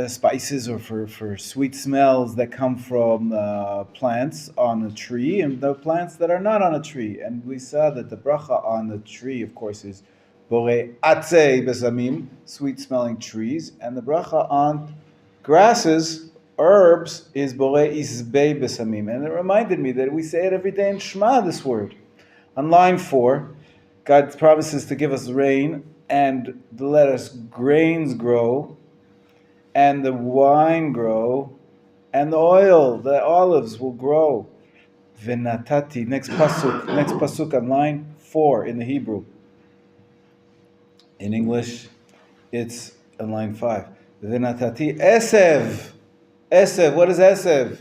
spices or for sweet smells that come from plants on a tree and the plants that are not on a tree. And we saw that the bracha on the tree, of course, is borei atzei besamim, sweet smelling trees, and the bracha on grasses, herbs, is borei isbei besamim. And it reminded me that we say it every day in Shema, this word. On line 4, God promises to give us rain and to let us grains grow, and the wine grow, and the oil, the olives will grow. Venatati, next pasuk on line 4 in the Hebrew. In English, it's on line 5. Venatati esev. Esev, what is esev?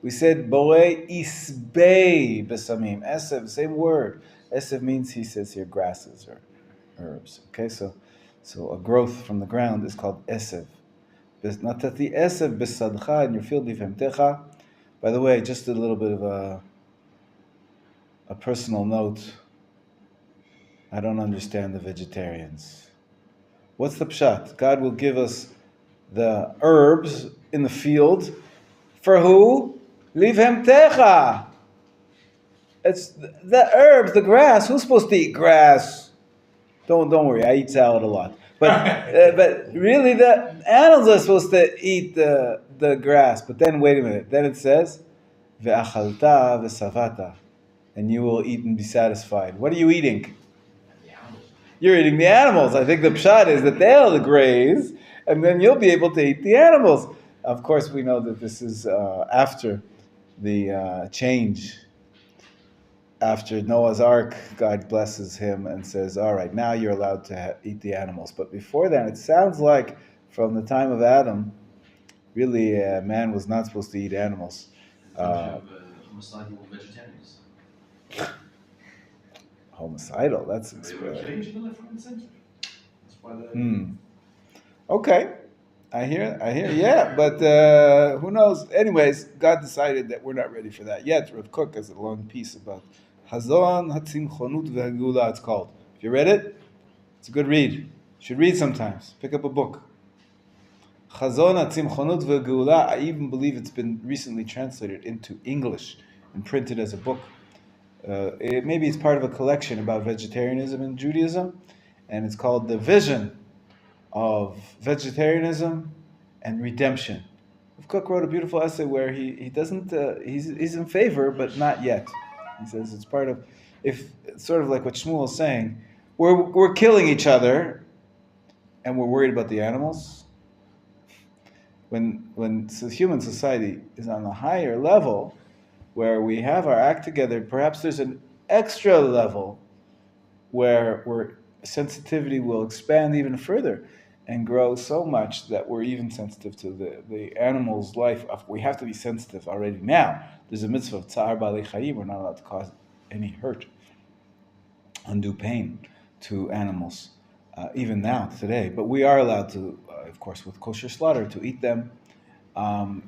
We said borei isbei besamim. Esev, same word. Esev means, he says here, grasses or herbs. Okay, so a growth from the ground is called esev. Natati esev besadcha, in your field livhemtecha. By the way, just a little bit of a personal note. I don't understand the vegetarians. What's the pshat? God will give us the herbs in the field for who? Livhemtecha. It's the herbs, the grass. Who's supposed to eat grass? Don't worry, I eat salad a lot. But really, the animals are supposed to eat the grass. But then, wait a minute. Then it says, ve'achalta ve'savata, and you will eat and be satisfied. What are you eating? You're eating the animals. I think the pshat is that they'll graze, and then you'll be able to eat the animals. Of course, we know that this is after the change. After Noah's Ark, God blesses him and says, all right, now you're allowed to eat the animals. But before that, it sounds like from the time of Adam, really man was not supposed to eat animals. Homicidal vegetarians. Homicidal, that's... They were changed in the left, right, and center. That's why they... Okay. I hear, yeah, but who knows? Anyways, God decided that we're not ready for that yet. Rav Kook has a long piece about Hazon Hatzimchonut V'Hagula, it's called. If you read it, it's a good read. You should read sometimes. Pick up a book. Chazon Hatzimchonut V'Hagula, I even believe it's been recently translated into English and printed as a book. Maybe it's part of a collection about vegetarianism in Judaism, and it's called The Vision of Vegetarianism and Redemption. Rav Kook wrote a beautiful essay where he doesn't he's in favor, but not yet. He says it's part of, if sort of like what Shmuel is saying, we're killing each other, and we're worried about the animals. When human society is on a higher level, where we have our act together, perhaps there's an extra level where sensitivity will expand even further and grow so much that we're even sensitive to the animal's life. We have to be sensitive already now. There's a mitzvah of tza'ar ba'alei chayim. We're not allowed to cause any hurt, undue pain to animals, even now, today. But we are allowed to, of course, with kosher slaughter, to eat them. But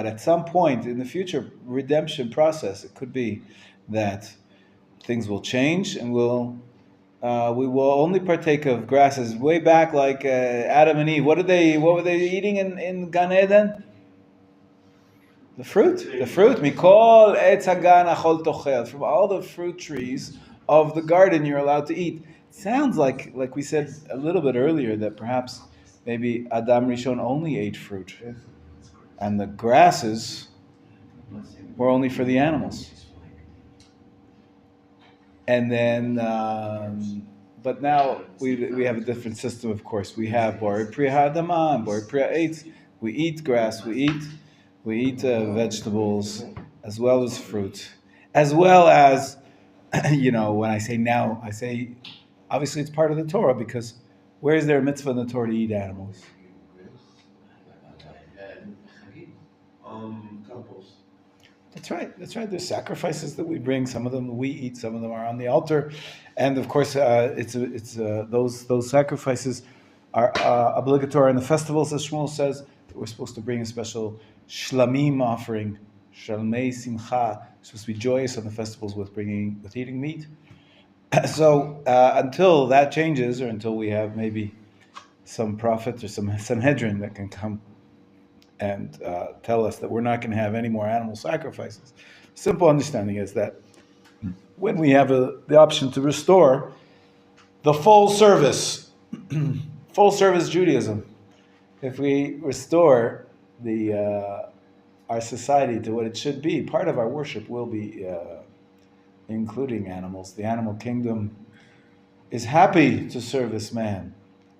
at some point in the future, redemption process, it could be that things will change and we will only partake of grasses. Way back, like Adam and Eve, what were they eating in Gan Eden? The fruit. Mikol etz hagan achol tochel. From all the fruit trees of the garden, you're allowed to eat. It sounds like we said a little bit earlier, that perhaps maybe Adam Rishon only ate fruit, and the grasses were only for the animals. And then, but now we have a different system, of course. We have Borei Pri Ha'adama and Borei Pri Ha'etz. We eat grass, we eat vegetables, as well as fruit, as well as, when I say now, I say, obviously it's part of the Torah, because where is there a mitzvah in the Torah to eat animals? Compost. That's right. There's sacrifices that we bring. Some of them we eat. Some of them are on the altar, and of course, those sacrifices are obligatory in the festivals. As Shmuel says, that we're supposed to bring a special shlamim offering, shalmei simcha. We're supposed to be joyous on the festivals with eating meat. So until that changes, or until we have maybe some prophet or some Sanhedrin that can come and tell us that we're not going to have any more animal sacrifices. Simple understanding is that when we have the option to restore the full service Judaism, if we restore our society to what it should be, part of our worship will be including animals. The animal kingdom is happy to service man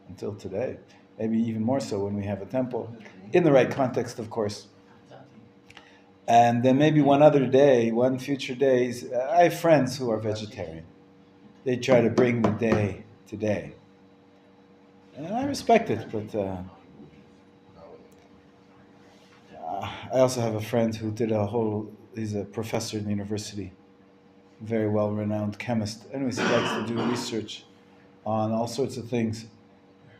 until today, maybe even more so when we have a temple, in the right context, of course. And then maybe one future days, I have friends who are vegetarian. They try to bring the day today. And I respect it, but I also have a friend who he's a professor in the university, very well-renowned chemist. Anyways, he likes to do research on all sorts of things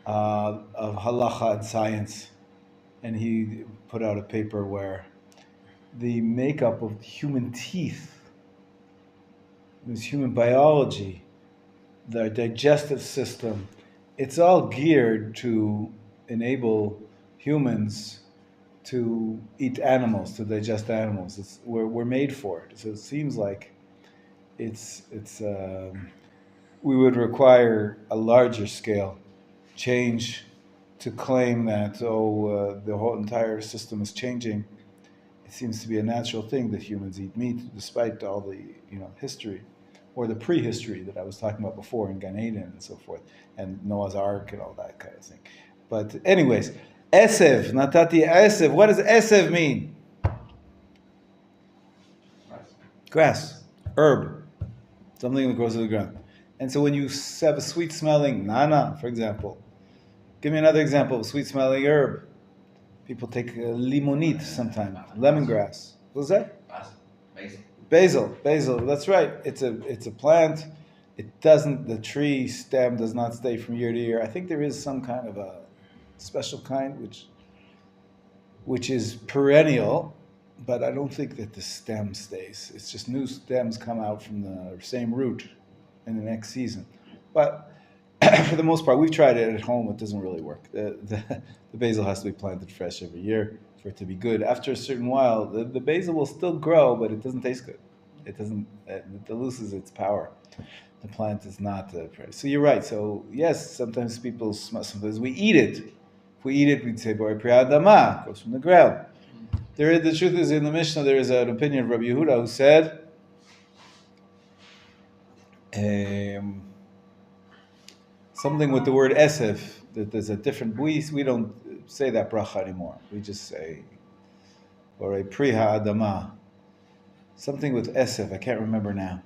of halacha and science. And he put out a paper where the makeup of human teeth, this human biology, the digestive system, it's all geared to enable humans to eat animals, to digest animals. We're made for it. So it seems like we would require a larger scale change to claim that the whole entire system is changing. It seems to be a natural thing that humans eat meat, despite all the history, or the prehistory that I was talking about before in Gan Eden and so forth, and Noah's Ark and all that kind of thing. But anyways, esev, natati esev. What does esev mean? Grass, herb, something that grows to the ground. And so when you have a sweet-smelling nana, for example, give me another example of a sweet-smelling herb. People take limonite sometimes, lemongrass. What's that? Basil. That's right. It's a plant. The tree stem does not stay from year to year. I think there is some kind of a special kind which is perennial, but I don't think that the stem stays. It's just new stems come out from the same root in the next season. But for the most part, we've tried it at home. It doesn't really work. The basil has to be planted fresh every year for it to be good. After a certain while, the basil will still grow, but it doesn't taste good. It loses its power. The plant is not fresh. So you're right. So yes, sometimes people smell. Sometimes we eat it. If we eat it, we'd say "Borei Pri Adama," goes from the ground. The truth is, in the Mishnah, there is an opinion of Rabbi Yehuda who said. Something with the word esev, that there's a different, we don't say that bracha anymore. We just say, or a priha adama. Something with esev, I can't remember now.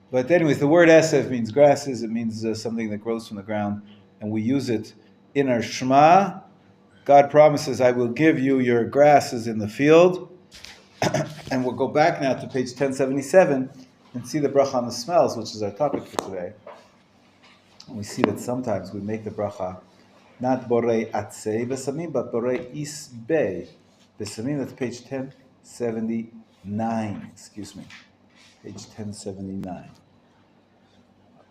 But anyways, the word esev means grasses, it means something that grows from the ground, and we use it in our Shema. God promises, I will give you your grasses in the field. And we'll go back now to page 1077 and see the bracha on the smells, which is our topic for today. We see that sometimes we make the bracha not borei atzei besamim, but borei isbei besamim. That's page 1079. Excuse me, page 1079.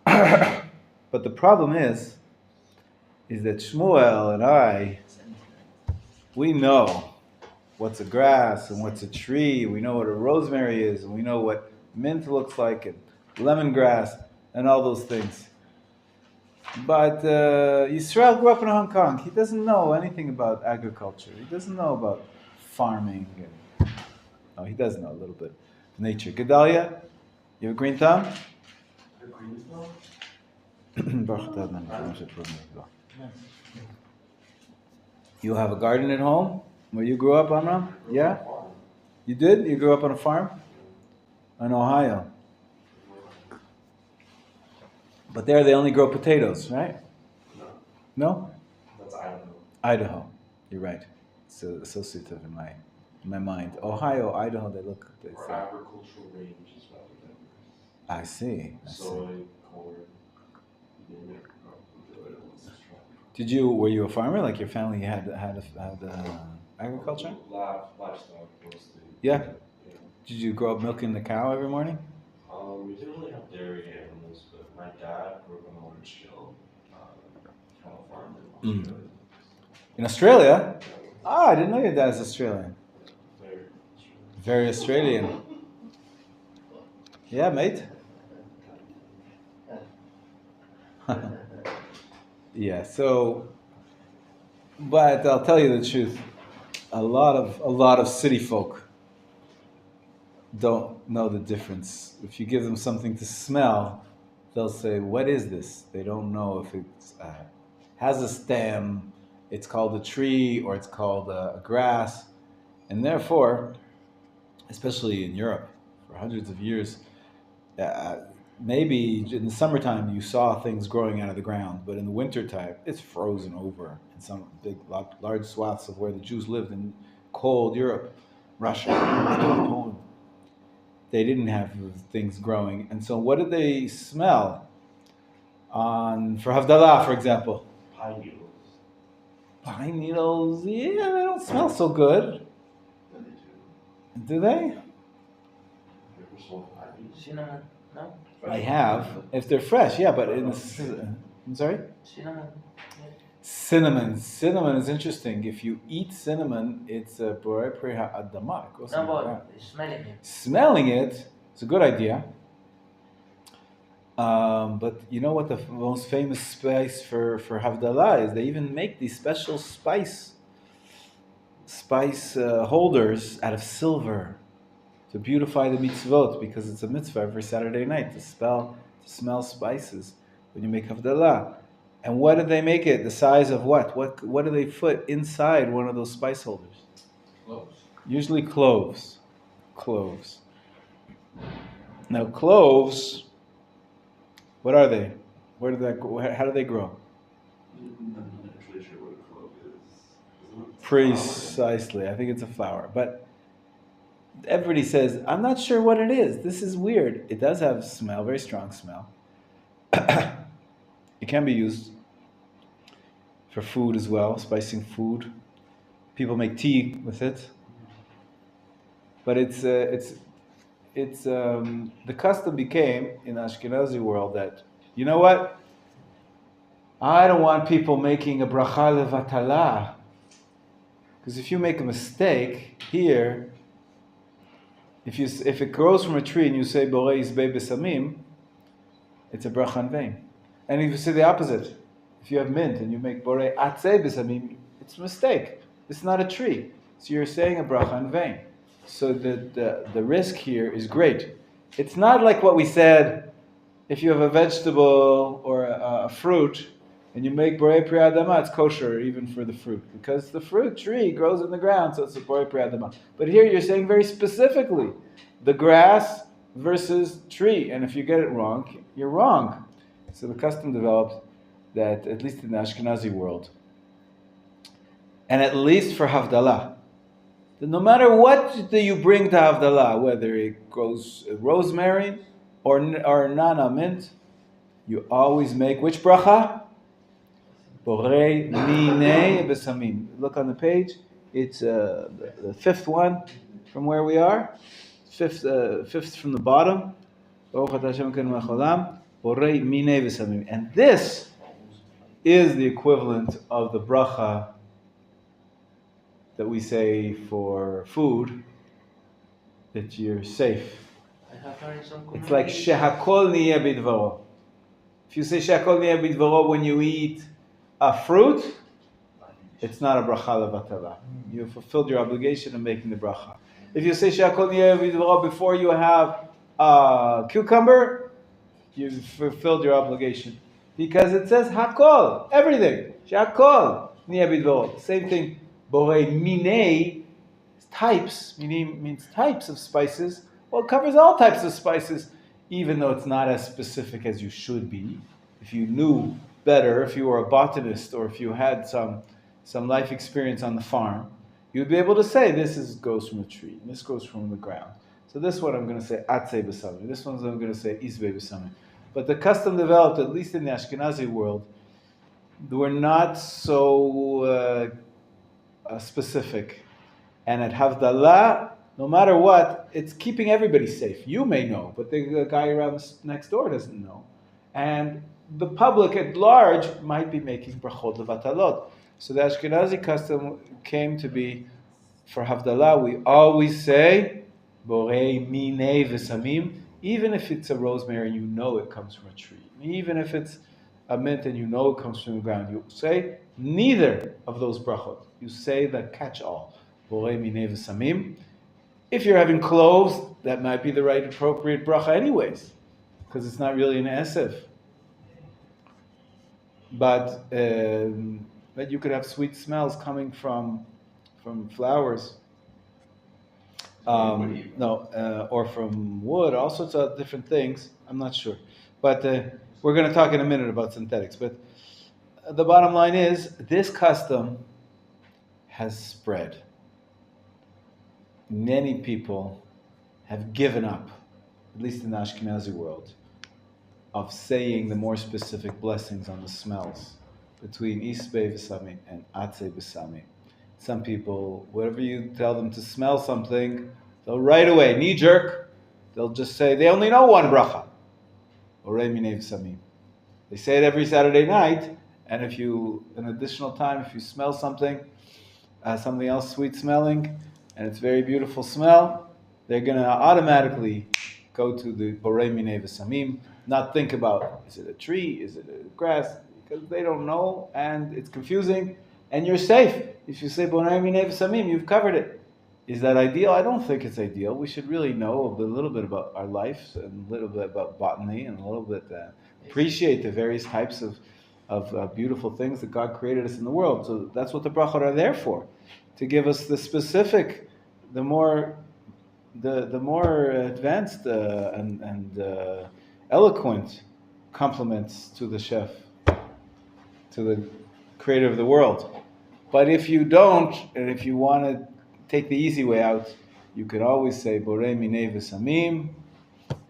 But the problem is that Shmuel and I, we know what's a grass and what's a tree. We know what a rosemary is, and we know what mint looks like, and lemongrass, and all those things. But Yisrael grew up in Hong Kong. He doesn't know anything about agriculture. He doesn't know about farming. He does know a little bit. Nature. Gedalia, you have a green thumb? A green thumb? You have a garden at home where you grew up, Amram? Yeah? You did? You grew up on a farm? In Ohio. But there they only grow potatoes, right? No? That's Idaho. Idaho. You're right. It's associative in my mind. Ohio, Idaho, they look... Or agricultural range is what we I see. Soy, corn, Were you a farmer? Like your family had agriculture? Livestock mostly. Yeah? Did you grow up milking the cow every morning? We didn't really have dairy animals, but my dad grew up on a large scale cattle farm in Mm. In Australia? I didn't know your dad's Australian. Very Australian. Yeah, mate. Yeah, so, but I'll tell you the truth. A lot of city folk don't know the difference. If you give them something to smell, they'll say, "What is this?" They don't know if it has a stem, it's called a tree, or it's called a grass, and therefore, especially in Europe, for hundreds of years, uh, maybe in the summertime you saw things growing out of the ground, but in the wintertime it's frozen over in some large swaths of where the Jews lived in cold Europe, Russia, Poland. They didn't have things growing, and so what did they smell on for Havdalah, for example? Pine needles. Pine needles, yeah, they don't smell so good. Yeah, they do. Do they? You ever smell pine needles? Cinnamon, no? I have, if they're fresh, yeah, but I'm sorry? Cinnamon. Cinnamon is interesting. If you eat cinnamon, it's a borei pri ha'adama. It goes No, in the but ground. smelling it. Smelling it is a good idea. But you know what the most famous spice for Havdalah is? They even make these special spice holders out of silver to beautify the mitzvot, because it's a mitzvah every Saturday night to smell spices when you make Havdalah. And what did they make it? The size of what? What do they put inside one of those spice holders? Cloves. Usually cloves. Cloves. Now cloves, what are they? Where did that go? How do they grow? I'm not actually sure what a clove is. Isn't it? Precisely. I think it's a flower. But everybody says, I'm not sure what it is. This is weird. It does have smell, very strong smell. It can be used for food as well, spicing food. People make tea with it. But the custom became in the Ashkenazi world that, you know what? I don't want people making a bracha levatala. Because if you make a mistake here, if it grows from a tree and you say borei yizbei besamim, it's a bracha in vain. And if you say the opposite, if you have mint and you make borei atzei besamim, it's a mistake. It's not a tree. So you're saying a bracha in vain. So the risk here is great. It's not like what we said, if you have a vegetable or a fruit and you make borei pri adama, it's kosher even for the fruit, because the fruit tree grows in the ground, so it's a borei pri adama. But here you're saying very specifically, the grass versus tree, and if you get it wrong, you're wrong. So the custom developed that, at least in the Ashkenazi world, and at least for Havdalah, that no matter what do you bring to Havdalah, whether it grows rosemary or nana mint, you always make which bracha? Borei minei besamim. Look on the page. It's the fifth one from where we are. Fifth from the bottom. Borei minei besamim. And this is the equivalent of the bracha that we say for food, that you're safe. I have heard some It's like shehakol niyeh bidvaro. If you say shehakol niyeh bidvaro when you eat a fruit, it's not a bracha levatala. You fulfilled your obligation of making the bracha. If you say shehakol niyeh bidvaro before you have a cucumber, you've fulfilled your obligation. Because it says hakol, everything. Shehakol niyeh bidvaro. Same thing. Borei minei, types, means types of spices. Well, it covers all types of spices, even though it's not as specific as you should be. If you knew better, if you were a botanist, or if you had some life experience on the farm, you'd be able to say goes from a tree, and this goes from the ground. So this one I'm going to say atzei b'samim. This one I'm going to say yizbei b'samim. But the custom developed, at least in the Ashkenazi world, we're not so specific. And at Havdalah, no matter what, it's keeping everybody safe. You may know, but the guy around next door doesn't know. And the public at large might be making brachot levatalot. So the Ashkenazi custom came to be, for Havdalah, we always say, Borei minei v'samim, even if it's a rosemary and you know it comes from a tree. Even if it's a mint and you know it comes from the ground. You say neither of those brachot. You say the catch-all, Borei minei v'samim. If you're having cloves, that might be the right appropriate bracha anyways, because it's not really an esef. But you could have sweet smells coming from flowers. Or from wood, all sorts of different things. I'm not sure. But we're going to talk in a minute about synthetics. But the bottom line is, this custom has spread. Many people have given up, at least in the Ashkenazi world, of saying the more specific blessings on the smells between Isbei V'Samim and Atzei V'Samim. Some people, whatever you tell them to smell something, they'll right away, knee-jerk, they'll just say, they only know one bracha. Orei Minei V'Samim. They say it every Saturday night, and if you, an additional time, if you smell something else sweet-smelling, and it's very beautiful smell, they're going to automatically go to the Borei Minei V'Samim, not think about, is it a tree, is it a grass, because they don't know, and it's confusing, and you're safe. If you say Borei Minei V'Samim, you've covered it. Is that ideal? I don't think it's ideal. We should really know a little bit about our life, and a little bit about botany, and a little bit appreciate the various types of beautiful things that God created us in the world. So that's what the brachot are there for, to give us the specific, the more advanced and eloquent compliments to the chef, to the creator of the world. But if you don't, and if you want to take the easy way out, you could always say Borei Minei V'Samim,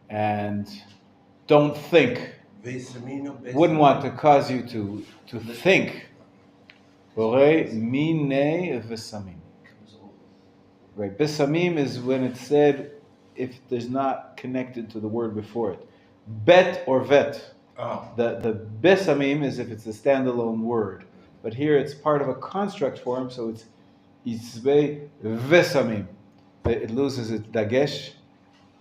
and don't think. Wouldn't want to cause you to think. Borei Minei V'Samim. Right, Besamim is when it's said if there's not connected to the word before it. Bet or vet. Oh. The Besamim is if it's a standalone word. But here it's part of a construct form, so it's Isbei Vesamim. It loses its dagesh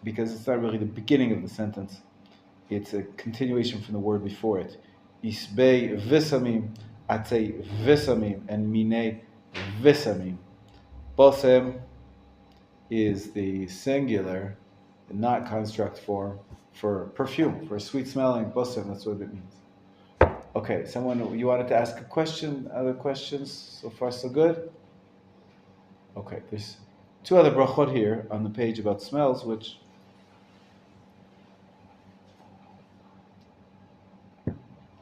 because it's not really the beginning of the sentence. It's a continuation from the word before it. Isbei Vesamim, Atzei Vesamim, and Minei Vesamim. Bosem is the singular, not construct form, for perfume, for sweet smelling. Bosem, that's what it means. Okay, someone, you wanted to ask a question? Other questions? So far, so good? Okay, there's two other brachot here on the page about smells, which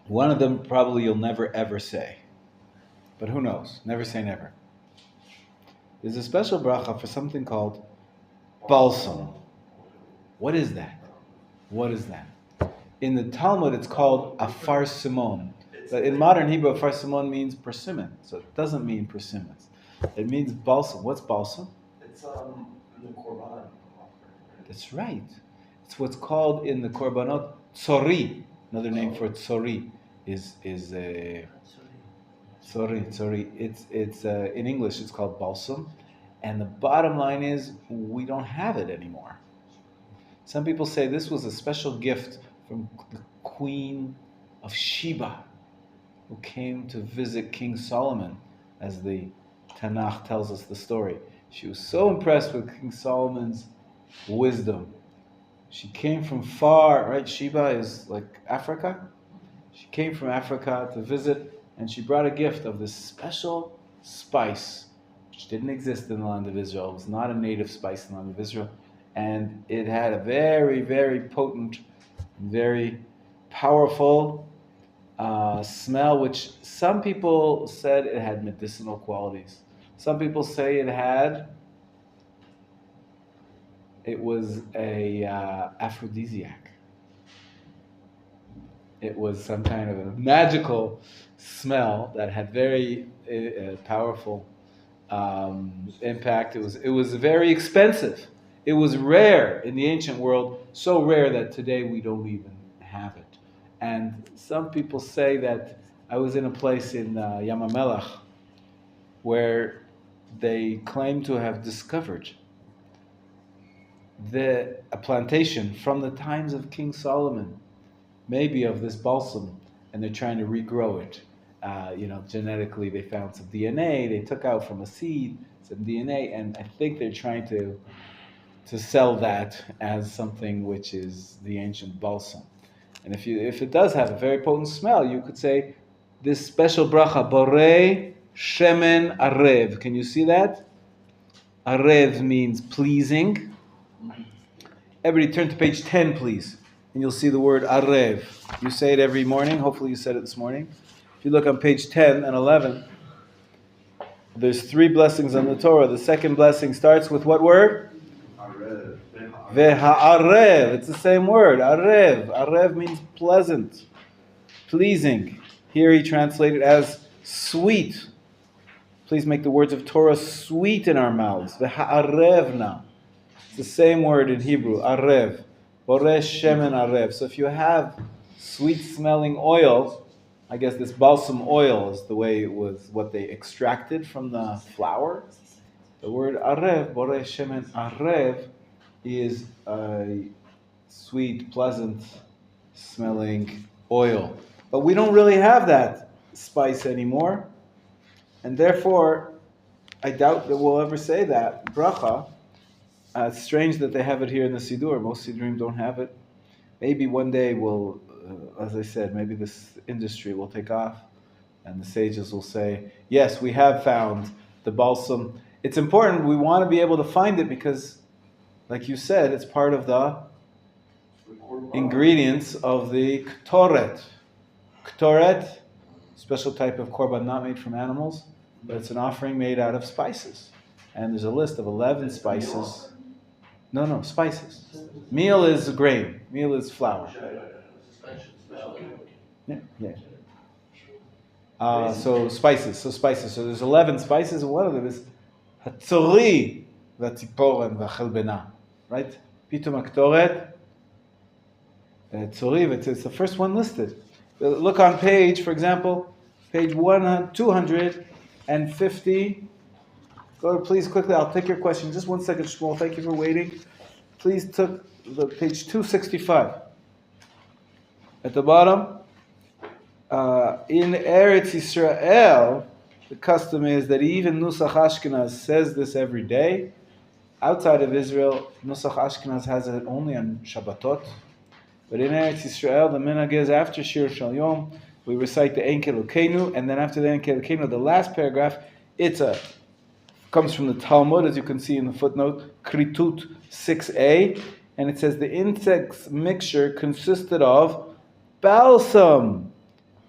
one of them probably you'll never ever say. But who knows? Never say never. There's a special bracha for something called balsam. What is that? What is that? In the Talmud, it's called afar simon. But in modern Hebrew, afar simon means persimmon. So it doesn't mean persimmons. It means balsam. What's balsam? It's in the korban. That's right. It's what's called in the korbanot tzori. Another name for tzori is Sorry. It's in English it's called balsam, and the bottom line is we don't have it anymore. Some people say this was a special gift from the Queen of Sheba, who came to visit King Solomon, as the Tanakh tells us the story. She was so impressed with King Solomon's wisdom. She came from far, right? Sheba is like Africa. She came from Africa to visit, and she brought a gift of this special spice, which didn't exist in the land of Israel. It was not a native spice in the land of Israel. And it had a very, very potent, very powerful smell, which some people said it had medicinal qualities. Some people say it was a aphrodisiac. It was some kind of a magical smell that had very powerful impact. It was very expensive. It was rare in the ancient world, so rare that today we don't even have it. And some people say that I was in a place in Yam HaMelech where they claim to have discovered a plantation from the times of King Solomon, maybe of this balsam, and they're trying to regrow it. Genetically, they found some DNA. They took out from a seed some DNA, and I think they're trying to sell that as something which is the ancient balsam. And if it does have a very potent smell, you could say this special bracha, borei shemen arev. Can you see that? Arev means pleasing. Everybody turn to page 10, please, and you'll see the word arev. You say it every morning. Hopefully you said it this morning. If you look on page 10 and 11, there's 3 blessings on the Torah. The second blessing starts with what word? Arev. Ve'ha'arev. It's the same word. Arev. Arev means pleasant, pleasing. Here he translated as sweet. Please make the words of Torah sweet in our mouths. Ve'ha'arevna. It's the same word in Hebrew. Arev. Boreh shemen arev. So if you have sweet-smelling oil, I guess this balsam oil is the way it was, what they extracted from the flower. The word arev, boreh shemen arev, is a sweet, pleasant smelling oil. But we don't really have that spice anymore. And therefore, I doubt that we'll ever say that bracha. It's strange that they have it here in the Siddur. Most Siddurim don't have it. Maybe one day we'll, as I said, maybe this industry will take off and the sages will say, yes, we have found the balsam. It's important. We want to be able to find it because, like you said, it's part of the ingredients of the ktoret. Ktoret, special type of korban not made from animals, but it's an offering made out of spices. And there's a list of 11 spices. No, spices. Meal is grain. Meal is flour. Yeah. So spices. So there's 11 spices, and one of them is hatzori v'tziporen v'chelbena. Right? Pitum aktoret. Tzori, it's the first one listed. Look on page, for example, page 250. Go please quickly. I'll take your question. Just 1 second, Shmuel. Thank you for waiting. Please took the page 265. At the bottom, in Eretz Yisrael, the custom is that even Nusach Ashkenaz says this every day. Outside of Israel, Nusach Ashkenaz has it only on Shabbatot. But in Eretz Yisrael, the minhag is after Shir Shal Yom, we recite the Ein Kelokeinu, and then after the Ein Kelokeinu, the last paragraph, comes from the Talmud, as you can see in the footnote, Kritut 6a, and it says the insects mixture consisted of balsam,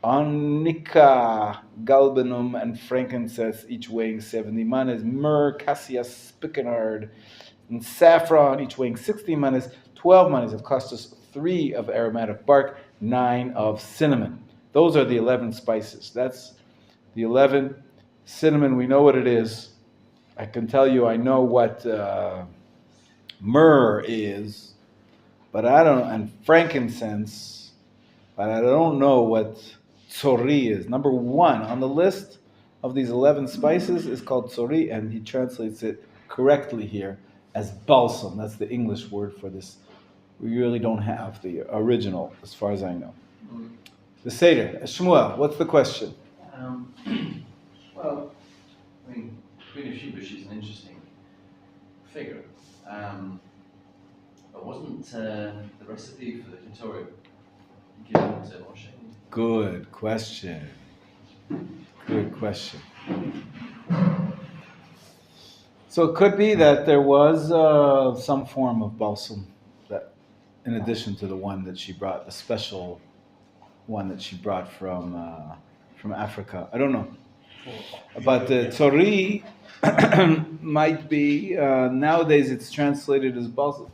onycha, galbanum, and frankincense, each weighing 70 manas, myrrh, cassia, spikenard, and saffron, each weighing 60 manas, 12 manas of castus, 3 of aromatic bark, 9 of cinnamon. Those are the 11 spices. That's the 11. Cinnamon, we know what it is. I can tell you I know what myrrh is, but I don't, and frankincense, but I don't know what tzori is. Number 1 on the list of these 11 spices is called tzori, and he translates it correctly here as balsam. That's the English word for this. We really don't have the original, as far as I know. The Seder. Shmuel, what's the question? Well, I mean, Queen of Sheba, she's an interesting figure. But wasn't the recipe for the Ketoret given to Moshe? Good question. So it could be that there was some form of balsam that, in addition to the one that she brought, a special one that she brought from Africa. I don't know. But tzori might be, nowadays it's translated as balsam.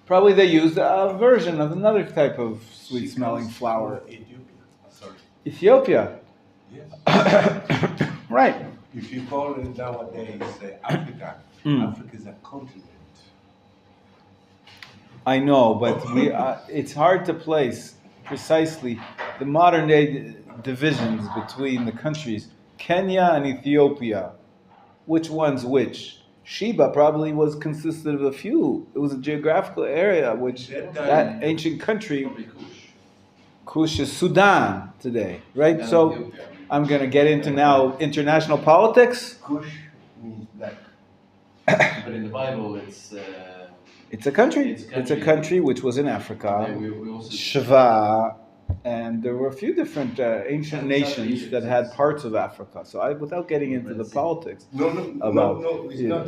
Probably they used a version of another type of sweet-smelling flower. Ethiopia. Yes. Right. If you call it nowadays Africa, Africa is a continent. I know, but it's hard to place precisely the modern day divisions between the countries, Kenya and Ethiopia. Which one's which? Sheba probably consisted of a few. It was a geographical area which that ancient country, Probably Kush. Kush is Sudan today, right? And So Ethiopia. I'm going to get into now international politics. Kush means black. But in the Bible, it's It's a country. It's a It's a country. country which was in Africa. we also Shva, and there were a few different ancient And nations Egypt. that had parts of Africa. So without getting into the politics, No, about it's not.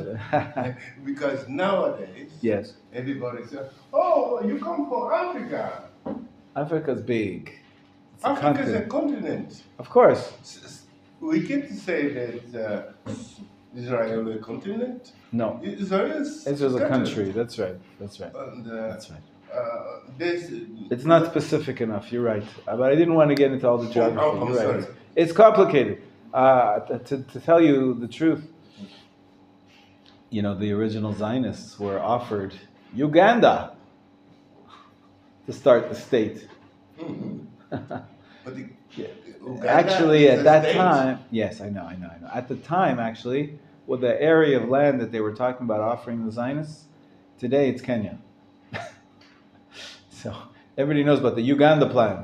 Because nowadays, yes, everybody says, "Oh, you come from Africa. Africa's big. It's a Africa is a continent. continent." Of course, We get to say that Israel is a continent. no. Israel is Israel's a country. That's right. That's right. And, That's right. there's, It's not specific enough. You're right. But I didn't want to get into all the geography. I'm You're right. sorry. It's complicated. To tell you the truth, the original Zionists were offered Uganda to start the state. Mhm. But the, Yeah. Uganda Actually, is at a that state. time, yes, I know. At the time, actually, with the area of land that they were talking about offering the Zionists, today it's Kenya. So everybody knows about the Uganda plan,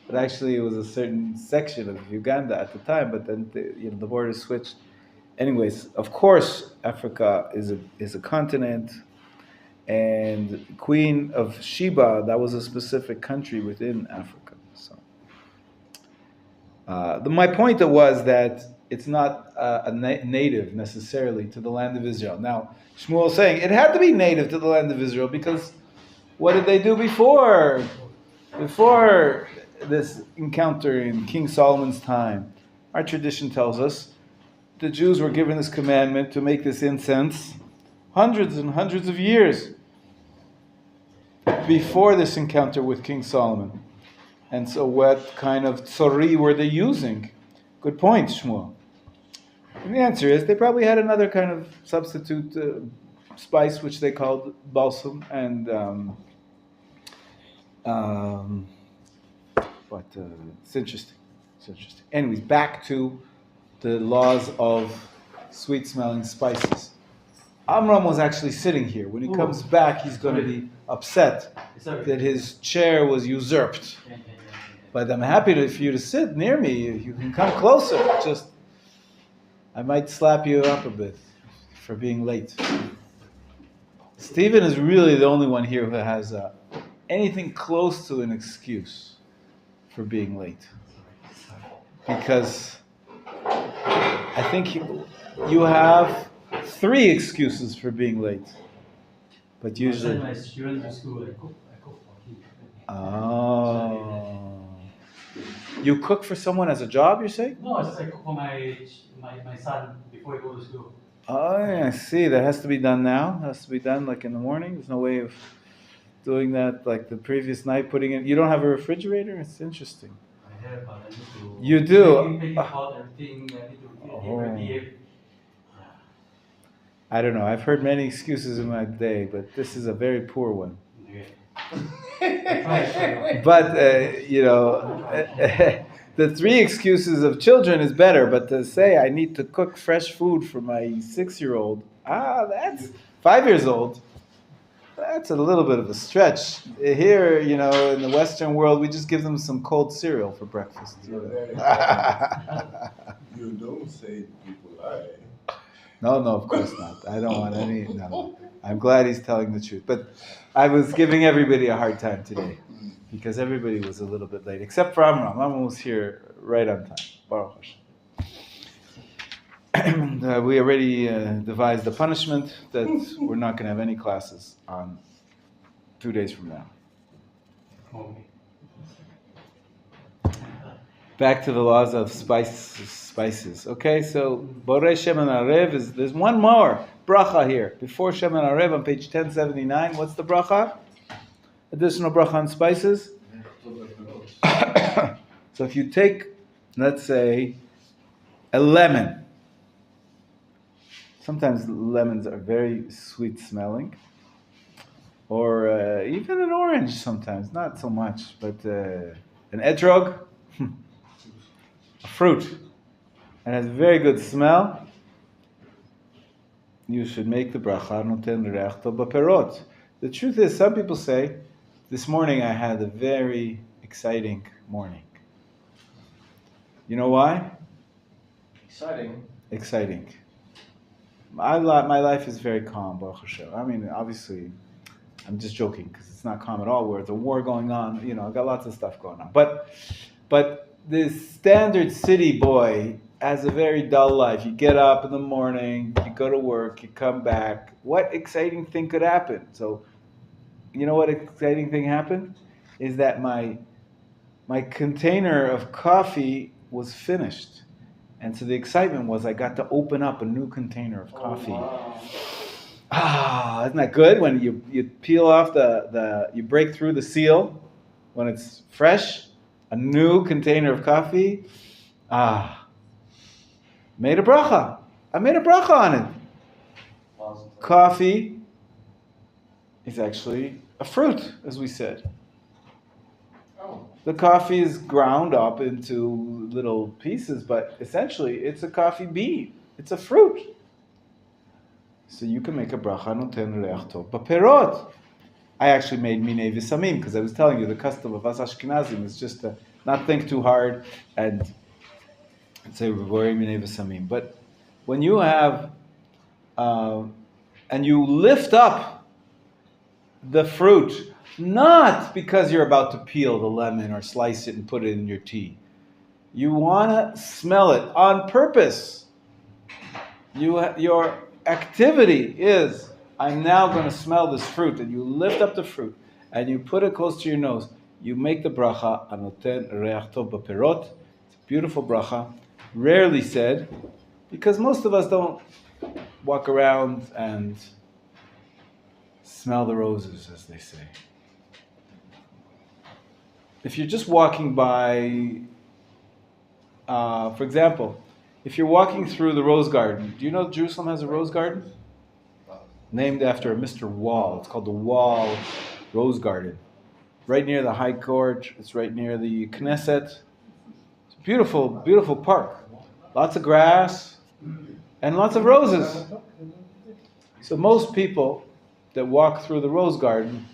but actually it was a certain section of Uganda at the time. But then the borders switched. Anyways, of course, Africa is a continent, and Queen of Sheba, that was a specific country within Africa. So. My point was that it's not native necessarily to the land of Israel. Now, Shmuel is saying it had to be native to the land of Israel because what did they do before? Before this encounter in King Solomon's time, our tradition tells us the Jews were given this commandment to make this incense hundreds and hundreds of years before this encounter with King Solomon. And so what kind of tzori were they using? Good point, Shmuel. And the answer is they probably had another kind of substitute spice which they called balsam and but it's interesting. It's interesting. Anyways, back to the laws of sweet-smelling spices. Amram was actually sitting here. When he comes back, he's going to be upset that his chair was usurped. But I'm happy for you to sit near me. You can come closer. I might slap you up a bit for being late. Stephen is really the only one here who has anything close to an excuse for being late. Because I think you have 3 excuses for being late. But usually... I send my students to school, I cook for him. Oh. You cook for someone as a job, you say? No, I cook for my son before he goes to school. Oh, yeah, I see. That has to be done now. It has to be done like in the morning. There's no way of doing that like the previous night, putting it. You don't have a refrigerator? It's interesting. I have, but I need to... You do? Make it hot, everything, I need to get ready. I don't know. I've heard many excuses in my day, but this is a very poor one. But, the 3 excuses of children is better, but to say I need to cook fresh food for my 6-year-old, that's 5 years old. That's a little bit of a stretch. Here, in the Western world, we just give them some cold cereal for breakfast. You don't say people lie. No, of course not. I don't want any. No. I'm glad he's telling the truth. But I was giving everybody a hard time today because everybody was a little bit late, except for Amram. Amram was here right on time. Baruch Hashem. We already devised the punishment that we're not going to have any classes on 2 days from now. Back to the laws of spices. Okay, so Borei Shem and Arev there's one more bracha here. Before Shem and Arev on page 1079, what's the bracha? Additional bracha on spices. So if you take, let's say, a lemon. Sometimes lemons are very sweet smelling. or even an orange sometimes, not so much, but an etrog, a fruit, and has a very good smell, you should make the bracha noten reach tov b'perot. The truth is, some people say, this morning I had a very exciting morning. You know why? Exciting. Exciting. My life is very calm, Baruch Hashem. I mean, obviously, I'm just joking because it's not calm at all. Where there's a war going on, I've got lots of stuff going on. But the standard city boy has a very dull life. You get up in the morning, you go to work, you come back. What exciting thing could happen? So, you know what exciting thing happened? Is that my container of coffee was finished. And so the excitement was I got to open up a new container of coffee. Wow. Isn't that good? When you peel off you break through the seal when it's fresh, a new container of coffee. Made a bracha. I made a bracha on it. Positive. Coffee is actually a fruit, as we said. Oh. The coffee is ground up into little pieces, but essentially it's a coffee bean. It's a fruit. So you can make a bracha noten reach tov b'perot. I actually made minei v'samim because I was telling you the custom of us Ashkenazim is just to not think too hard and say v'vorei minei v'samim. But when you have and you lift up the fruit, not because you're about to peel the lemon or slice it and put it in your tea. You want to smell it on purpose. Your activity is, I'm now going to smell this fruit. And you lift up the fruit and you put it close to your nose. You make the bracha, anoten reach tov b'perot. It's a beautiful bracha. Rarely said, because most of us don't walk around and smell the roses, as they say. If you're just walking by, for example, if you're walking through the rose garden, do you know Jerusalem has a rose garden? Named after Mr. Wall. It's called the Wall Rose Garden. Right near the High Court. It's right near the Knesset. It's a beautiful, beautiful park. Lots of grass and lots of roses. So most people that walk through the rose garden,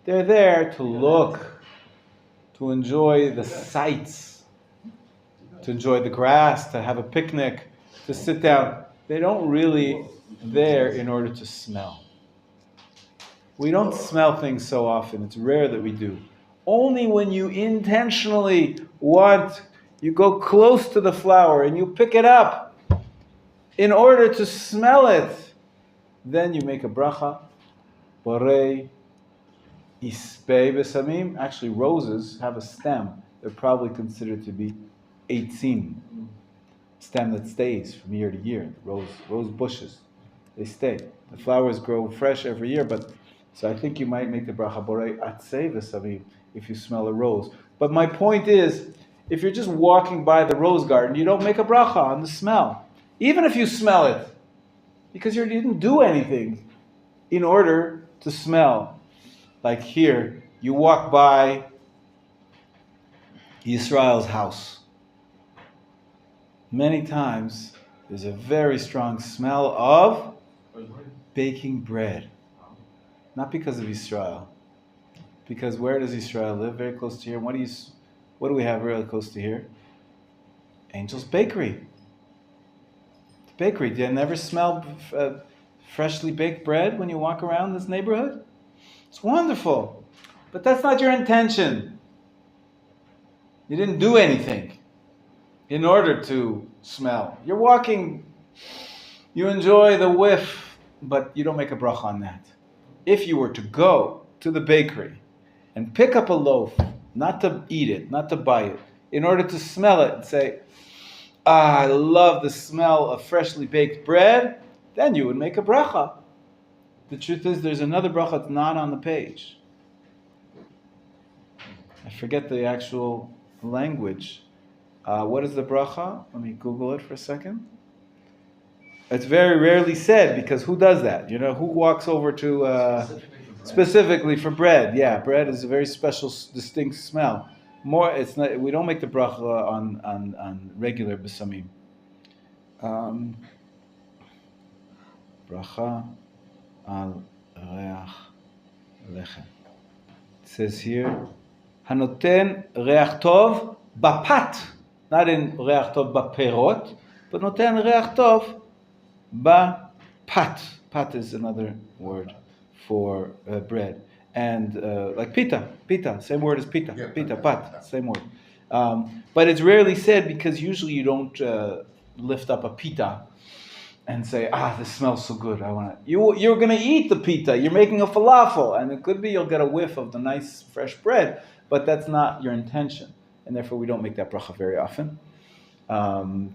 they're there to look, to enjoy the sights, to enjoy the grass, to have a picnic, to sit down. They don't really there in order to smell. We don't smell things so often. It's rare that we do. Only when you intentionally you go close to the flower and you pick it up in order to smell it, then you make a bracha. Borei Ispei besamim. Actually, roses have a stem. They're probably considered to be eitzim, stem that stays from year to year. Rose bushes, they stay. The flowers grow fresh every year, so I think you might make the bracha borei atzei besamim if you smell a rose. But my point is, if you're just walking by the rose garden, you don't make a bracha on the smell, even if you smell it, because you didn't do anything in order to smell. Like here, you walk by Yisrael's house. Many times, there's a very strong smell of baking bread. Not because of Yisrael. Because where does Yisrael live? Very close to here. What do we have really close to here? Angel's Bakery. The bakery. Do you never smell freshly baked bread when you walk around this neighborhood? It's wonderful. But that's not your intention. You didn't do anything in order to smell. You're walking, you enjoy the whiff, but you don't make a bracha on that. If you were to go to the bakery and pick up a loaf, not to eat it, not to buy it, in order to smell it and say, I love the smell of freshly baked bread, then you would make a bracha. The truth is, there's another bracha that's not on the page. I forget the actual language. What is the bracha? Let me Google it for a second. It's very rarely said, because who does that? Who walks over to... Specifically for bread, yeah, bread is a very special, distinct smell. More, it's not. We don't make the bracha on regular besamim. Bracha al reach lechem. It says here, hanoten reach tov bapat, not in reach tov baperot, but noten reach tov bapat. Pat is another word for bread. And like pita, same word as pita, Yeah, pita, pat. pat, same word. But it's rarely said because usually you don't lift up a pita and say, this smells so good. I want to. You're going to eat the pita. You're making a falafel, and it could be you'll get a whiff of the nice fresh bread, but that's not your intention, and therefore we don't make that bracha very often.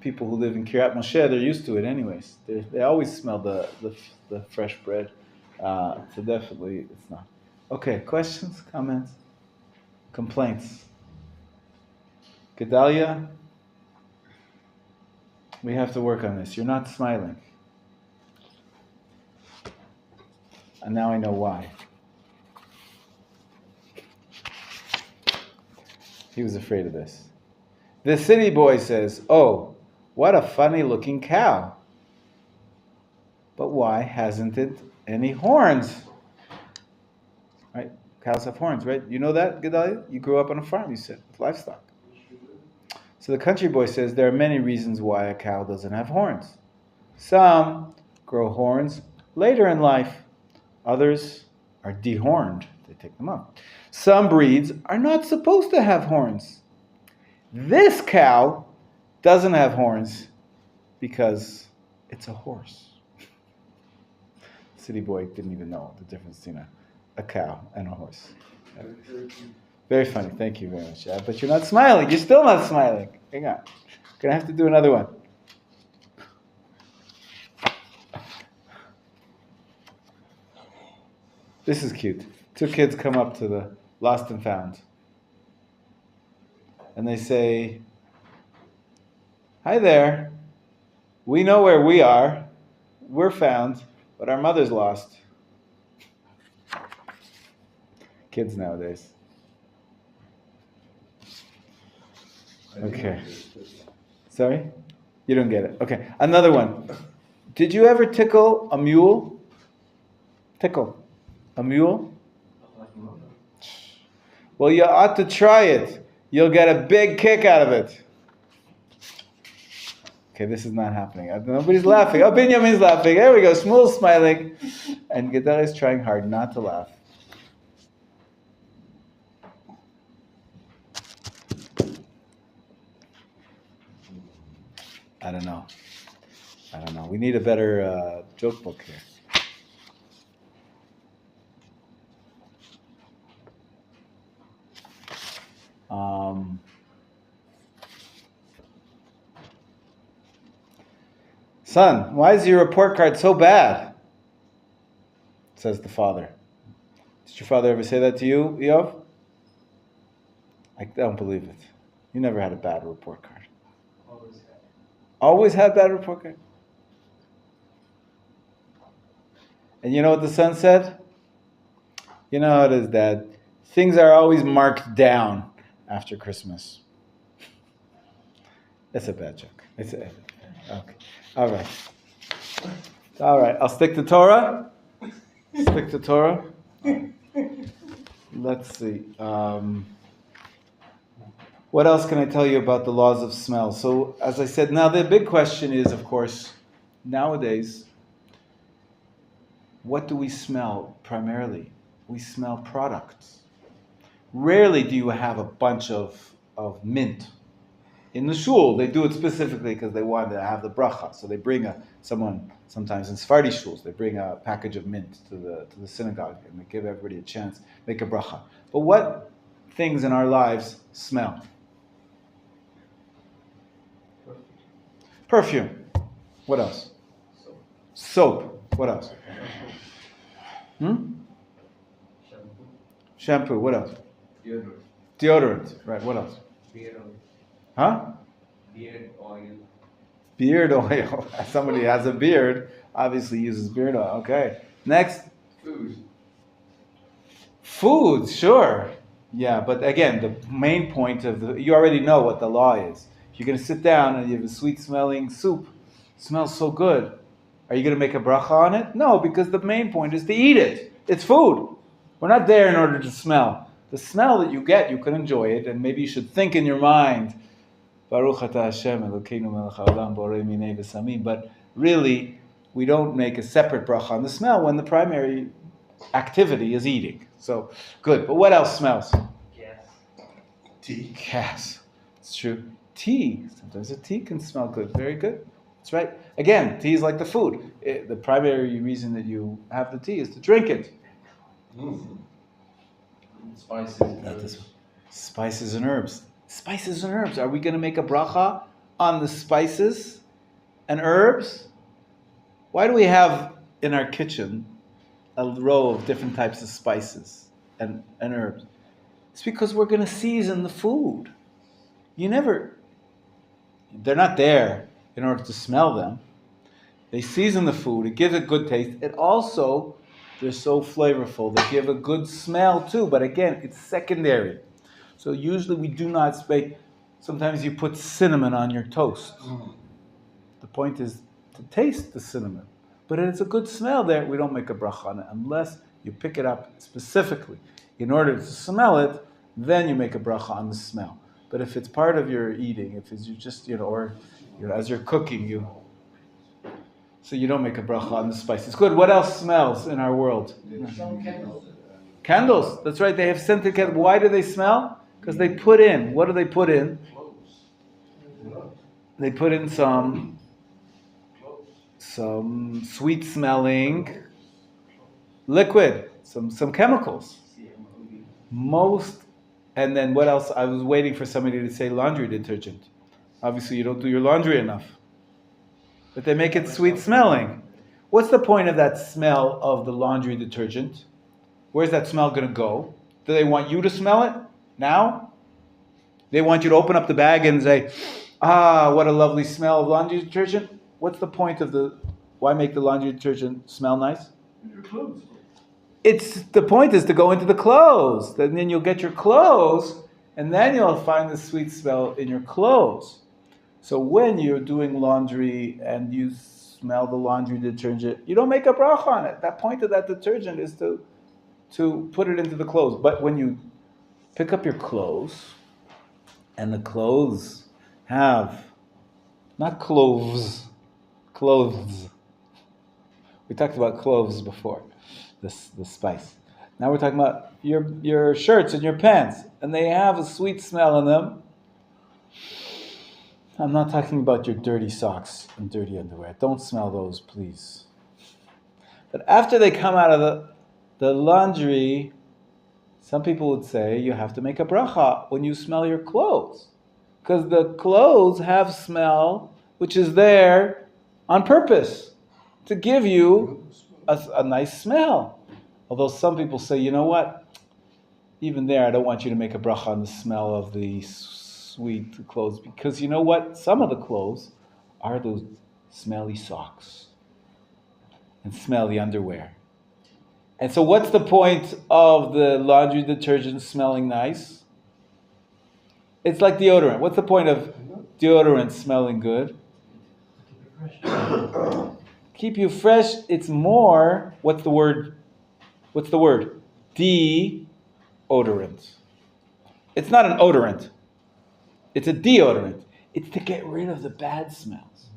People who live in Kiryat Moshe, they're used to it anyways. They always smell the fresh bread. So definitely it's not. Okay, questions, comments, complaints? Gedalia, we have to work on this. You're not smiling. And now I know why. He was afraid of this. The city boy says, "Oh, what a funny looking cow. But why hasn't it any horns?" Right? Cows have horns, right? You know that, Gedalia? You grew up on a farm, you said, with livestock. So the country boy says there are many reasons why a cow doesn't have horns. Some grow horns later in life. Others are dehorned. They take them off. Some breeds are not supposed to have horns. This cow doesn't have horns because it's a horse. City boy didn't even know the difference between a cow and a horse. Very funny. Thank you very much. But you're not smiling. You're still not smiling. Hang on. Gonna have to do another one. This is cute. Two kids come up to the lost and found. And they say, "Hi there. We know where we are. We're found, but our mother's lost." Kids nowadays. Okay. Sorry? You don't get it. Okay. Another one. Did you ever tickle a mule? Tickle a mule? Well, you ought to try it. You'll get a big kick out of it. Okay, this is not happening. Nobody's laughing. Oh, Binyamin's laughing. There we go. Shmuel's smiling. And Gedaliah is trying hard not to laugh. I don't know. We need a better joke book here. Son, why is your report card so bad? Says the father. Did your father ever say that to you, Eov? I don't believe it. You never had a bad report card. Always had bad report card? And you know what the son said? You know how it is, Dad. Things are always marked down after Christmas. That's a bad joke. Okay. All right. I'll stick to Torah. Let's see. What else can I tell you about the laws of smell? So, as I said, now the big question is, of course, nowadays, what do we smell primarily? We smell products. Rarely do you have a bunch of mint. In the shul, they do it specifically because they want to have the bracha. So they bring someone, sometimes in Sephardi shuls, they bring a package of mint to the synagogue and they give everybody a chance, make a bracha. But what things in our lives smell? Perfume. What else? Soap. What else? Shampoo. What else? Deodorant. Right. What else? Beard oil. Huh? Beard oil. Beard oil. Somebody has a beard, obviously uses beard oil. Okay. Next. Food, sure. Yeah, but again, the main point you already know what the law is. If you're going to sit down and you have a sweet smelling soup, it smells so good. Are you going to make a bracha on it? No, because the main point is to eat it. It's food. We're not there in order to smell. The smell that you get, you can enjoy it, and maybe you should think in your mind, Baruch atah Hashem Elokeinu melech haolam borei minei v'samim. But really, we don't make a separate bracha on the smell when the primary activity is eating. So, good. But what else smells? Yes. Tea. Gas. It's true. Tea. Sometimes a tea can smell good. Very good. That's right. Again, tea is like the food. The primary reason that you have the tea is to drink it. Spices. Not this one. Spices and herbs. Spices and herbs. Are we going to make a bracha on the spices and herbs? Why do we have in our kitchen a row of different types of spices and herbs? It's because we're going to season the food. They're not there in order to smell them. They season the food. It gives it good taste. It also, they're so flavorful. They give a good smell too. But again, it's secondary. So usually we do not speak. Sometimes you put cinnamon on your toast. The point is to taste the cinnamon. But it's a good smell there. We don't make a bracha on it unless you pick it up specifically. In order to smell it, then you make a bracha on the smell. But if it's part of your eating, if it's you just, or as you're cooking, so you don't make a bracha on the spices. Good. What else smells in our world? Candles. That's right. They have scented candles. Why do they smell? Because they put in. What do they put in? They put in some sweet smelling liquid, some chemicals. And then what else? I was waiting for somebody to say laundry detergent. Obviously you don't do your laundry enough. But they make it sweet smelling. What's the point of that smell of the laundry detergent? Where's that smell going to go? Do they want you to smell it now? They want you to open up the bag and say, what a lovely smell of laundry detergent. What's the point of why make the laundry detergent smell nice? Your clothes. The point is to go into the clothes. Then you'll get your clothes, and then you'll find the sweet smell in your clothes. So when you're doing laundry and you smell the laundry detergent, you don't make a bracha on it. That point of that detergent is to put it into the clothes. But when you pick up your clothes, and the clothes have, not cloves, clothes. We talked about cloves before, the spice. Now we're talking about your shirts and your pants, and they have a sweet smell in them. I'm not talking about your dirty socks and dirty underwear. Don't smell those, please. But after they come out of the laundry, some people would say you have to make a bracha when you smell your clothes. Because the clothes have smell, which is there on purpose to give you a nice smell. Although some people say, you know what? Even there, I don't want you to make a bracha on the smell of the sweet clothes. Because you know what? Some of the clothes are those smelly socks and smelly underwear. And so what's the point of the laundry detergent smelling nice? It's like deodorant. What's the point of deodorant smelling good? Keep you fresh. It's more, what's the word? Deodorant. It's not an odorant. It's a deodorant. It's to get rid of the bad smells.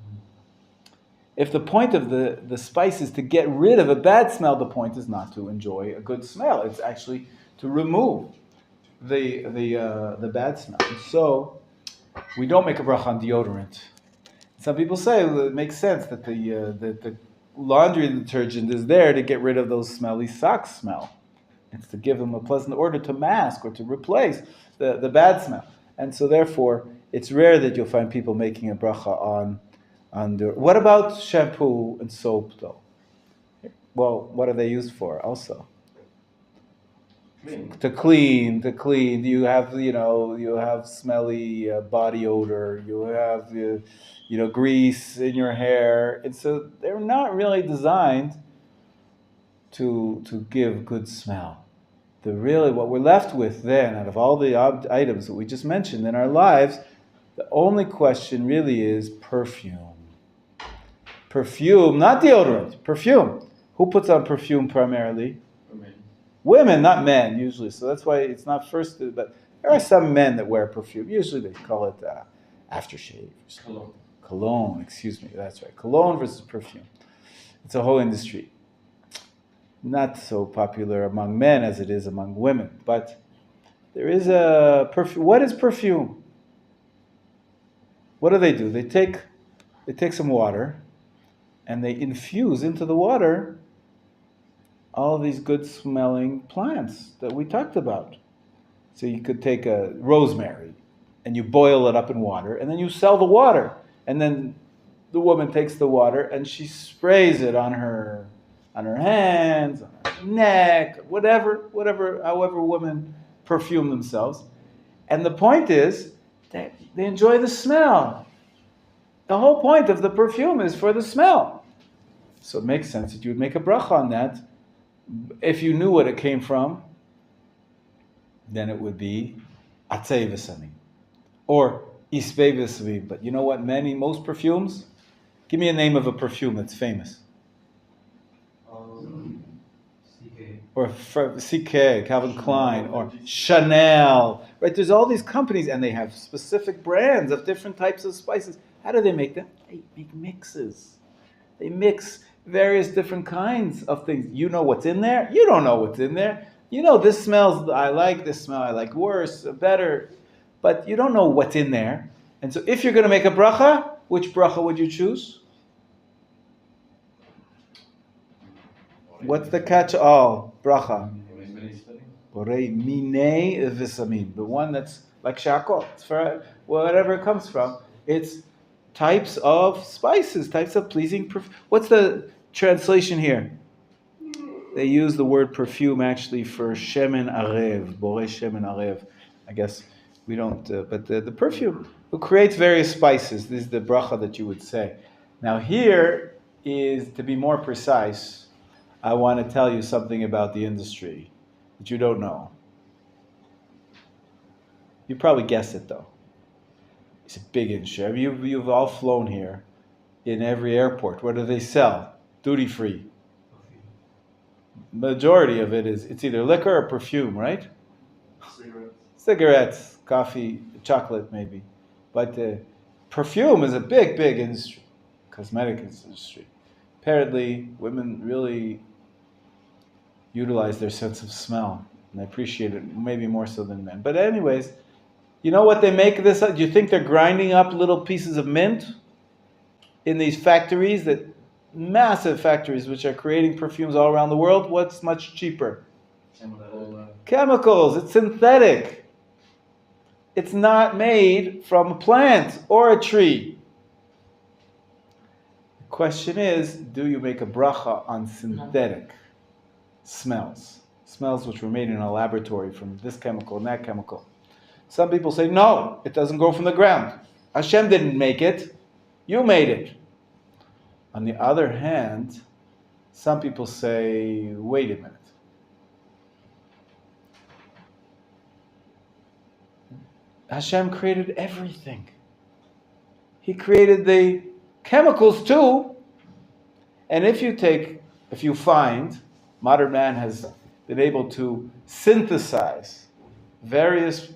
If the point of the spice is to get rid of a bad smell, the point is not to enjoy a good smell. It's actually to remove the bad smell. And so we don't make a bracha on deodorant. Some people say it makes sense that the laundry detergent is there to get rid of those smelly socks smell. It's to give them a pleasant odor to mask or to replace the bad smell. And so therefore, it's rare that you'll find people making a bracha on what about shampoo and soap though? Well, what are they used for also? To clean. You have smelly body odor. You have grease in your hair, and so they're not really designed to give good smell. what we're left with then, out of all the items that we just mentioned in our lives, the only question really is perfume. Perfume, not deodorant, perfume. Who puts on perfume primarily? Women, not men, usually. So that's why it's not first, but there are some men that wear perfume. Usually they call it aftershave. Cologne, excuse me, that's right. Cologne versus perfume. It's a whole industry. Not so popular among men as it is among women. But there is a perfume. What is perfume? What do? They take some water and they infuse into the water all these good smelling plants that we talked about. So you could take a rosemary and you boil it up in water and then you sell the water. And then the woman takes the water and she sprays it on her hands, on her neck, however women perfume themselves. And the point is that they enjoy the smell. The whole point of the perfume is for the smell. So it makes sense that you would make a bracha on that. If you knew what it came from, then it would be atzei v'samim or isbei v'samim. But you know what? Most perfumes. Give me a name of a perfume that's famous. CK. Or CK, Calvin Klein, or Chanel. Right? There's all these companies, and they have specific brands of different types of spices. How do they make them? They make mixes. They mix various different kinds of things. You know what's in there. You don't know what's in there. You know this smells, I like this smell, I like worse, better. But you don't know what's in there. And so if you're going to make a bracha, which bracha would you choose? What's the catch-all bracha? Borei minei v'samim. The one that's like shakol. It's for whatever it comes from. It's types of spices, types of pleasing perfume. What's the translation here? They use the word perfume actually for shemen arev, borei shemen arev. I guess we don't, but the perfume who creates various spices. This is the bracha that you would say. Now here is, to be more precise, I want to tell you something about the industry that you don't know. You probably guess it though. It's a big industry. You've all flown here. In every airport, what do they sell? Duty free. Majority of it it's either liquor or perfume, right? Cigarettes, coffee, chocolate maybe. But perfume is a big industry. Cosmetic industry. Apparently, women really utilize their sense of smell. And they appreciate it maybe more so than men. But anyways, you know what they make this? Do you think they're grinding up little pieces of mint in these factories, that massive factories which are creating perfumes all around the world? What's much cheaper? Chemicals. It's synthetic. It's not made from a plant or a tree. The question is, do you make a bracha on synthetic smells? Smells which were made in a laboratory from this chemical and that chemical. Some people say, no, it doesn't grow from the ground. Hashem didn't make it. You made it. On the other hand, some people say, wait a minute. Hashem created everything. He created the chemicals too. And if you find, modern man has been able to synthesize various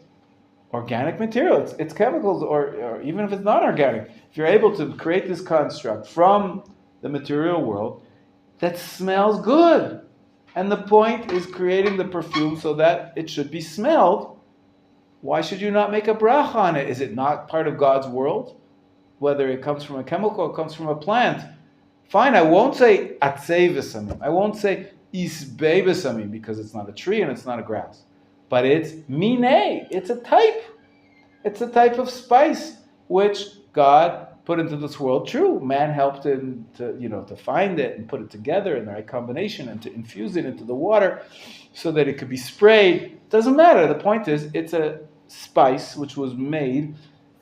organic materials, it's chemicals, or even if it's not organic, if you're able to create this construct from the material world that smells good, and the point is creating the perfume so that it should be smelled, why should you not make a bracha on it? Is it not part of God's world? Whether it comes from a chemical or comes from a plant. Fine, I won't say atzei v'samim. I won't say isbei v'samim because it's not a tree and it's not a grass. But it's minei. It's a type. It's a type of spice which God put into this world. True, man helped him to find it and put it together in the right combination and to infuse it into the water so that it could be sprayed. Doesn't matter. The point is, it's a spice which was made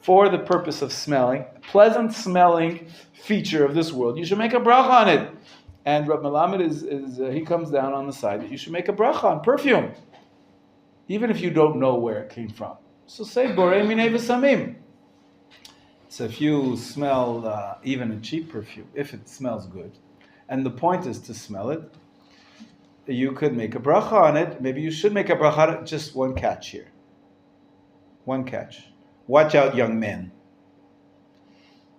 for the purpose of smelling, pleasant smelling feature of this world. You should make a bracha on it. And Rabbi Melamed he comes down on the side that you should make a bracha on perfume. even if you don't know where it came from. So say borei minei v'samim. So if you smell even a cheap perfume, if it smells good, and the point is to smell it, you could make a bracha on it. Maybe you should make a bracha on it. Just one catch here. One catch. Watch out, young men.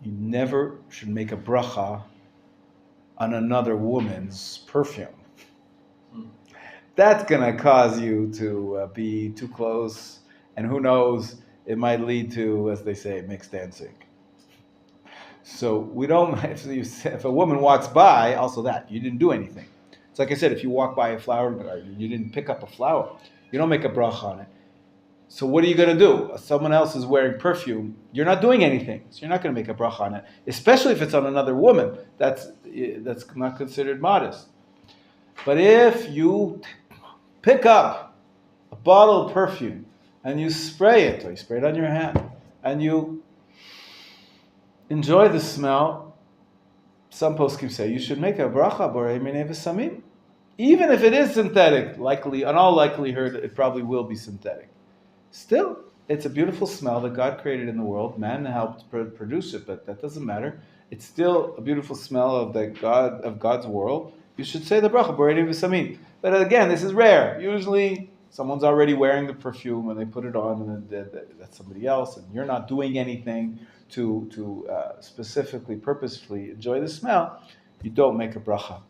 You never should make a bracha on another woman's perfume. That's going to cause you to be too close, and who knows, it might lead to, as they say, mixed dancing. So we don't, if a woman walks by, also that, you didn't do anything. It's like I said, if you walk by a flower garden, you didn't pick up a flower, you don't make a bracha on it. So what are you going to do? Someone else is wearing perfume. You're not doing anything. So you're not going to make a bracha on it, especially if it's on another woman. That's not considered modest. But if you pick up a bottle of perfume and you spray it, or you spray it on your hand, and you enjoy the smell, some poskim say you should make a bracha borei minei v'samim. Even if it is synthetic, likely, in all likelihood, it probably will be synthetic. Still, it's a beautiful smell that God created in the world. Man helped produce it, but that doesn't matter. It's still a beautiful smell of God's world. You should say the bracha borei minei v'samim. But again, this is rare. Usually, someone's already wearing the perfume and they put it on, and that's somebody else, and you're not doing anything to specifically, purposefully enjoy the smell. You don't make a bracha.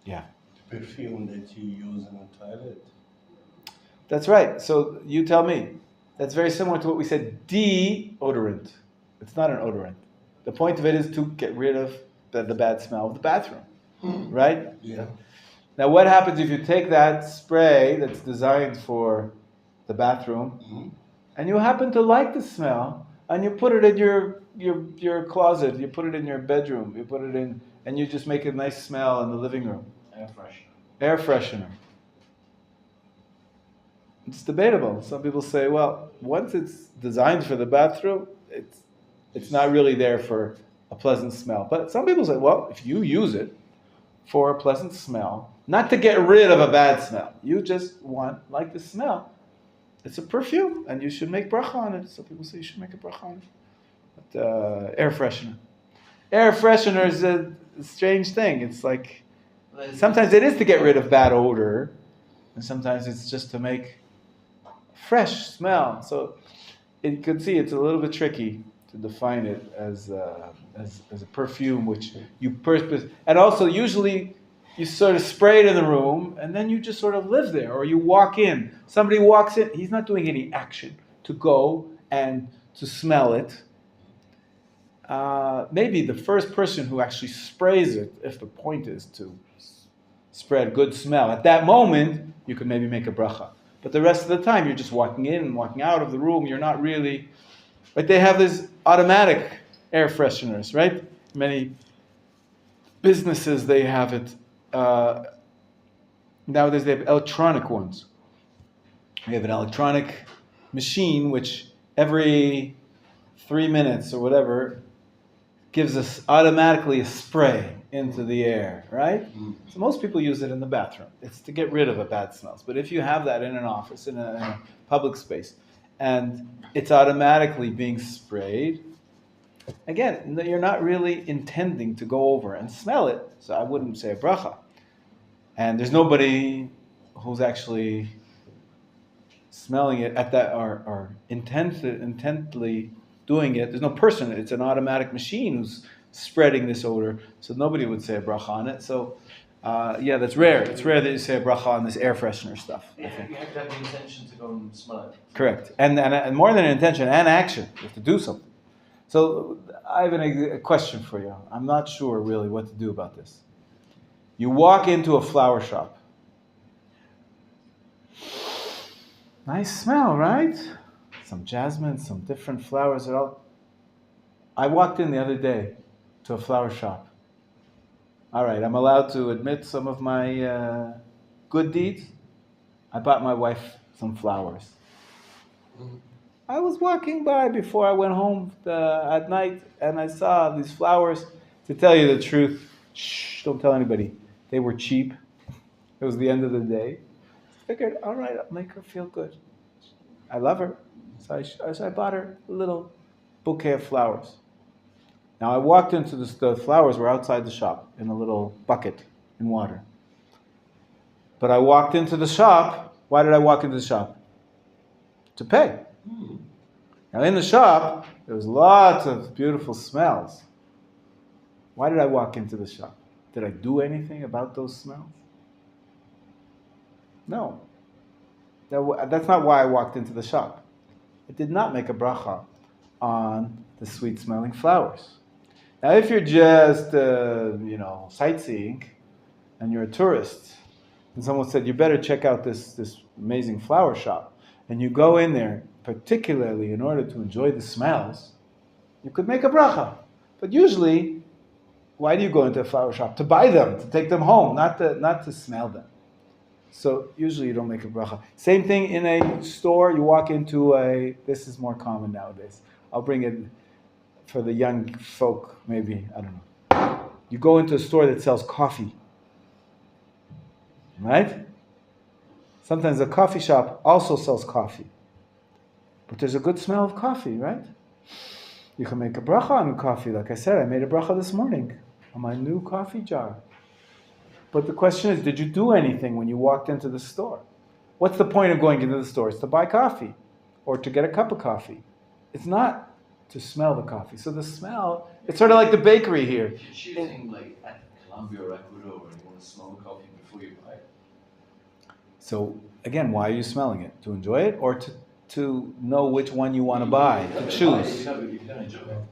Yeah. The perfume that you use in the toilet. That's right. So you tell me. That's very similar to what we said, deodorant. It's not an odorant. The point of it is to get rid of the bad smell of the bathroom. Right? Yeah. Now what happens if you take that spray that's designed for the bathroom and you happen to like the smell and you put it in your closet, you put it in your bedroom, you put it in, and you just make a nice smell in the living room? Air freshener. It's debatable. Some people say, well, once it's designed for the bathroom, it's not really there for a pleasant smell. But some people say, well, if you use it for a pleasant smell, not to get rid of a bad smell, you just like the smell. It's a perfume, and you should make bracha on it. Some people say you should make a bracha on it. But air freshener. Air freshener is a strange thing. It's like, sometimes it is to get rid of bad odor, and sometimes it's just to make fresh smell. So you can see it's a little bit tricky to define it as a perfume, which you purpose. And also, usually, you sort of spray it in the room, and then you just sort of live there, or you walk in. Somebody walks in, he's not doing any action to go and to smell it. Maybe the first person who actually sprays it, if the point is to spread good smell, at that moment, you could maybe make a bracha. But the rest of the time, you're just walking in and walking out of the room. You're not really... But they have these automatic air fresheners, right? Many businesses, they have it. Nowadays, they have electronic ones. We have an electronic machine which every 3 minutes or whatever gives us automatically a spray into the air, right? So most people use it in the bathroom. It's to get rid of a bad smells. But if you have that in an office, in a public space, and it's automatically being sprayed, again, you're not really intending to go over and smell it, so I wouldn't say a bracha. And there's nobody who's actually smelling it at that or intently doing it. There's no person. It's an automatic machine who's spreading this odor, so nobody would say a bracha on it. So, that's rare. It's rare that you say a bracha on this air freshener stuff, I think. You have to have the intention to go and smell it. Correct. And more than an intention, and action. You have to do something. So I have a question for you. I'm not sure really what to do about this. You walk into a flower shop. Nice smell, right? Some jasmine, some different flowers. I walked in the other day to a flower shop. All right, I'm allowed to admit some of my good deeds. I bought my wife some flowers. I was walking by before I went home at night, and I saw these flowers. To tell you the truth, don't tell anybody. They were cheap. It was the end of the day. figured, all right, I'll make her feel good. I love her. So I bought her a little bouquet of flowers. Now I walked into the flowers were outside the shop in a little bucket in water. But I walked into the shop. Why did I walk into the shop? To pay. Now in the shop, there was lots of beautiful smells. Why did I walk into the shop? Did I do anything about those smells? No. That's not why I walked into the shop. I did not make a bracha on the sweet-smelling flowers. Now, if you're just, sightseeing, and you're a tourist, and someone said, you better check out this amazing flower shop, and you go in there, particularly in order to enjoy the smells, you could make a bracha. But usually, why do you go into a flower shop? To buy them, to take them home, not to smell them. So usually you don't make a bracha. Same thing in a store, you walk into this is more common nowadays. I'll bring it for the young folk, maybe, I don't know. You go into a store that sells coffee, right? Sometimes a coffee shop also sells coffee. But there's a good smell of coffee, right? You can make a bracha on coffee. Like I said, I made a bracha this morning on my new coffee jar. But the question is, did you do anything when you walked into the store? What's the point of going into the store? It's to buy coffee or to get a cup of coffee. It's not to smell the coffee. So the smell, it's sort of like the bakery here. If you're shooting like at Colombia or Ecuador and you want to smell the coffee before you buy it. So again, why are you smelling it? To enjoy it or to know which one you want to buy, to choose? You don't enjoy it.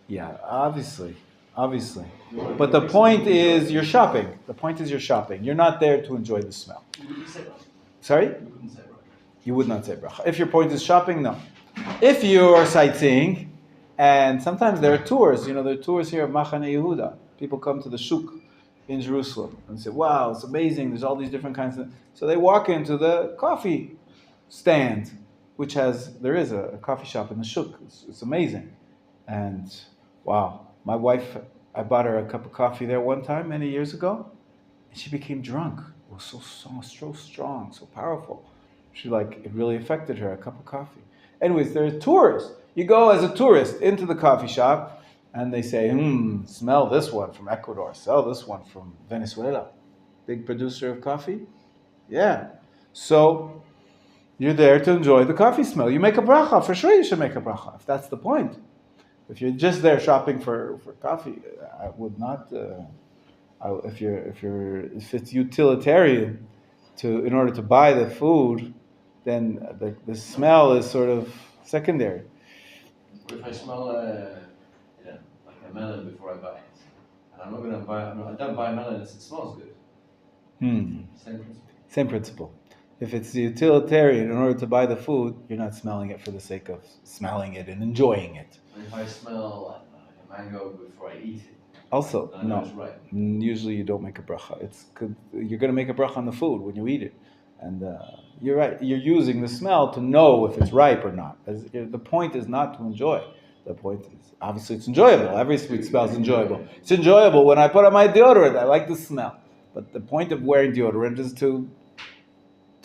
Yeah, obviously. But the point is you're shopping. The point is you're shopping. You're not there to enjoy the smell. You wouldn't say bracha. Sorry? You wouldn't say bracha. You would not say bracha. If your point is shopping, no. If you're sightseeing, and sometimes there are tours, there are tours here of Machon Yehuda. People come to the shuk in Jerusalem and say, wow, it's amazing, there's all these different kinds of... So they walk into the coffee stand, which there is a coffee shop in the shuk. It's amazing. And wow. My wife, I bought her a cup of coffee there one time many years ago, and she became drunk. It was so strong, so powerful. It really affected her, a cup of coffee. Anyways, there are tours. You go as a tourist into the coffee shop, and they say, smell this one from Ecuador, sell this one from Venezuela. Big producer of coffee? Yeah. So, you're there to enjoy the coffee smell. You make a bracha. For sure you should make a bracha, if that's the point. If you're just there shopping for coffee, I would not. If it's utilitarian, in order to buy the food, then the smell is sort of secondary. But if I smell like a melon before I buy it, and I'm not going to buy it, I don't buy a melon unless it smells good. Same principle. Same principle. If it's utilitarian, in order to buy the food, you're not smelling it for the sake of smelling it and enjoying it. And if I smell like a mango before I eat it, Also, then I know no. it's right. Usually you don't make a bracha. You're going to make a bracha on the food when you eat it. And you're right. You're using the smell to know if it's ripe or not. The point is not to enjoy. The point is, obviously it's enjoyable. Every sweet smell is enjoyable. It's enjoyable when I put on my deodorant. I like the smell. But the point of wearing deodorant is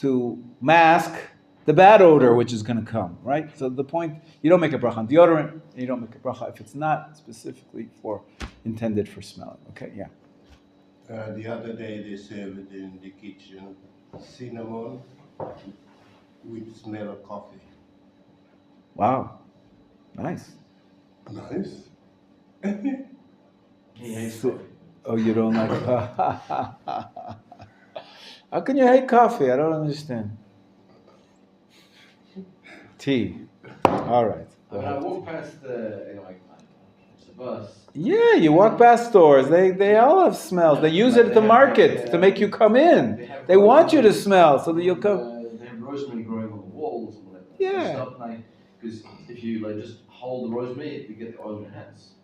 to mask the bad odor which is going to come, right? So the point, you don't make a bracha on deodorant, and you don't make a bracha if it's not specifically intended for smelling. Okay, yeah. The other day they served in the kitchen cinnamon with smell of coffee. Wow, nice. Nice. He hates coffee. Oh, you don't like How can you hate coffee? I don't understand. Tea. All right. When I walk past the bus. Yeah, you walk past stores. They all have smells. They use it at the market to make you come in. They want you to smell so that you'll come. They have rosemary growing on the walls or whatever. Yeah. Because if you just hold the rosemary, you get the oil in your hands.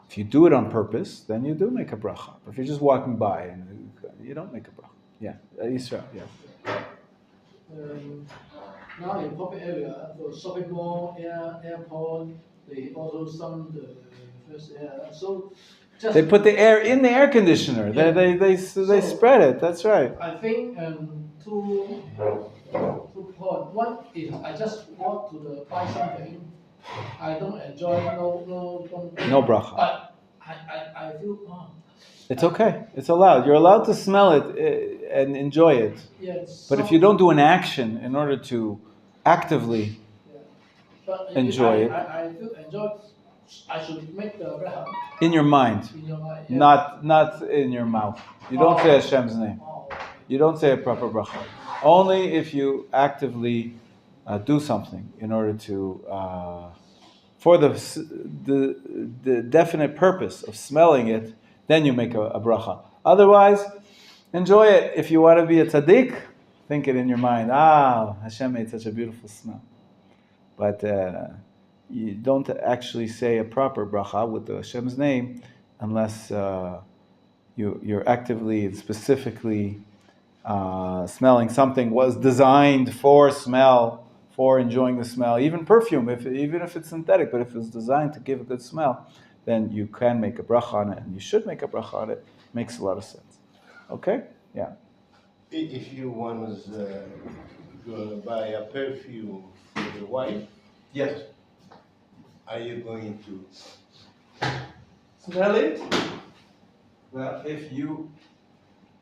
If you do it on purpose, then you do make a bracha. But if you're just walking by, and you don't make a bracha. Yeah, Israel. Yeah. Now in public area, for shopping mall, airport, they also some the first so just They put the air in the air conditioner. Yeah. They So- spread it. That's right. I think two points. One is I just want to buy something. I don't enjoy don't. No bracha. But I feel It's okay. It's allowed. You're allowed to smell it and enjoy it. yes. But if you don't do an action in order to actively enjoy it. I feel enjoy. I should make the bracha in your mind, in your mind. Yeah. not in your mouth. You don't say Hashem's name. Oh, You don't say a proper bracha. Only if you actively do something in order to, for the definite purpose of smelling it, then you make a bracha. Otherwise, enjoy it. If you want to be a tzaddik, think it in your mind. Hashem made such a beautiful smell. But you don't actually say a proper bracha with the Hashem's name unless you're actively and specifically smelling something was designed for smell, for enjoying the smell. Even perfume, even if it's synthetic, but if it's designed to give a good smell, then you can make a bracha on it, and you should make a bracha on it. Makes a lot of sense. Okay? Yeah. If you want to buy a perfume for the wife, Yes. are you going to Smell it? Well, if you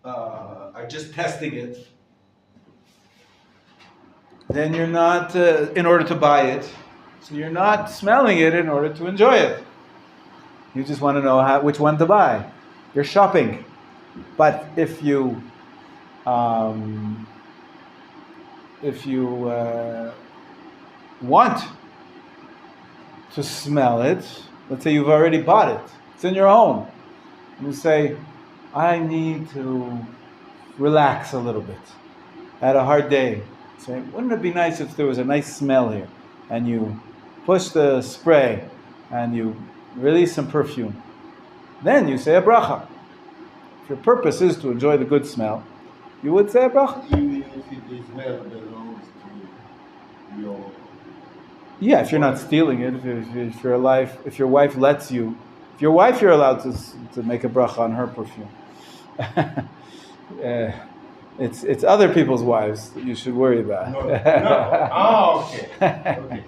are just testing it, then you're not, in order to buy it, so you're not smelling it in order to enjoy it. You just want to know which one to buy. You're shopping. But if you want to smell it, let's say you've already bought it, it's in your home, and you say, I need to relax a little bit. I had a hard day. Say, wouldn't it be nice if there was a nice smell here? And you push the spray and you release some perfume. Then you say a bracha. If your purpose is to enjoy the good smell, you would say a bracha. even if the smell belongs to your Yeah, if you're not stealing it, if your wife lets you, if your wife, you're allowed to make a bracha on her perfume. It's other people's wives that you should worry about. no. Okay. Okay.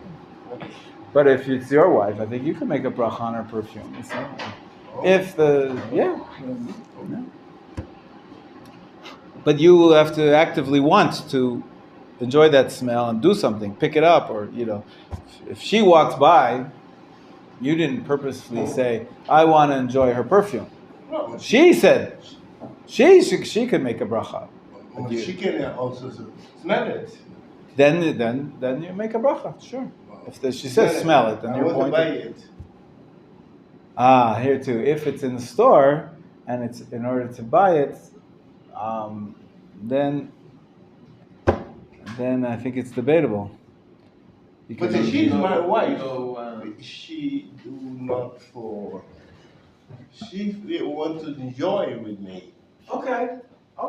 But if it's your wife, I think you can make a bracha on her perfume. If yeah. But you have to actively want to enjoy that smell and do something, pick it up, or if she walks by, you didn't purposely say, I want to enjoy her perfume. No, She said she could make a bracha. but she can also smell it. Then you make a bracha, sure. If she says smell it, then I you're want to pointing. buy it. Here too. If it's in the store and it's in order to buy it, then I think it's debatable. But she's my wife. So, She do not for. She want to enjoy with me. Okay.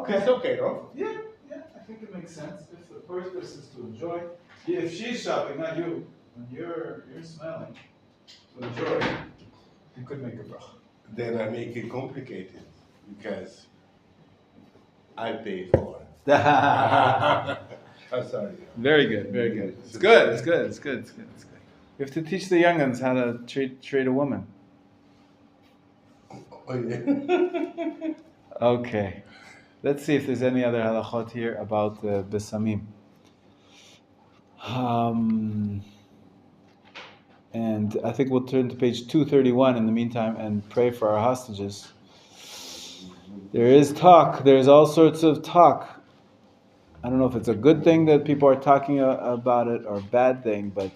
It's okay, no? Yeah, I think it makes sense. If the purpose is to enjoy, if she's shopping, not you, and you're smelling to enjoy, you could make a bracha. Then I make it complicated because I pay for it. I'm sorry. Very good, very good. It's good. You have to teach the young'uns how to treat a woman. Oh, yeah. Okay. Let's see if there's any other halachot here about besamim. And I think we'll turn to page 231 in the meantime and pray for our hostages. There is talk. There's all sorts of talk. I don't know if it's a good thing that people are talking about it or a bad thing, but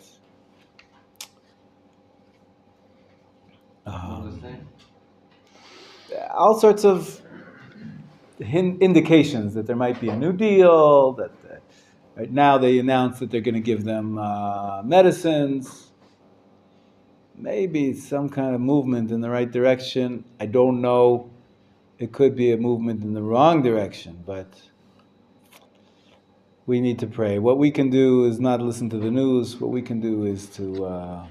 all sorts of indications that there might be a new deal, that right now they announced that they're going to give them medicines, maybe some kind of movement in the right direction. I don't know. It could be a movement in the wrong direction, but we need to pray. What we can do is not listen to the news. What we can do is to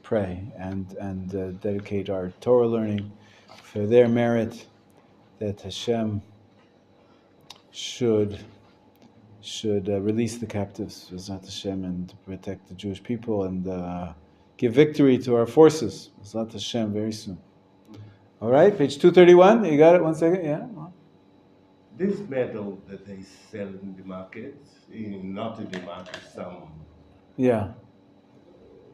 pray and dedicate our Torah learning for their merit, that Hashem should release the captives, Bezrat Hashem, and protect the Jewish people, and give victory to our forces, Bezrat Hashem, very soon. All right, page 231. You got it? 1 second. Yeah. This metal that they sell in the market, not in the market, some. Yeah.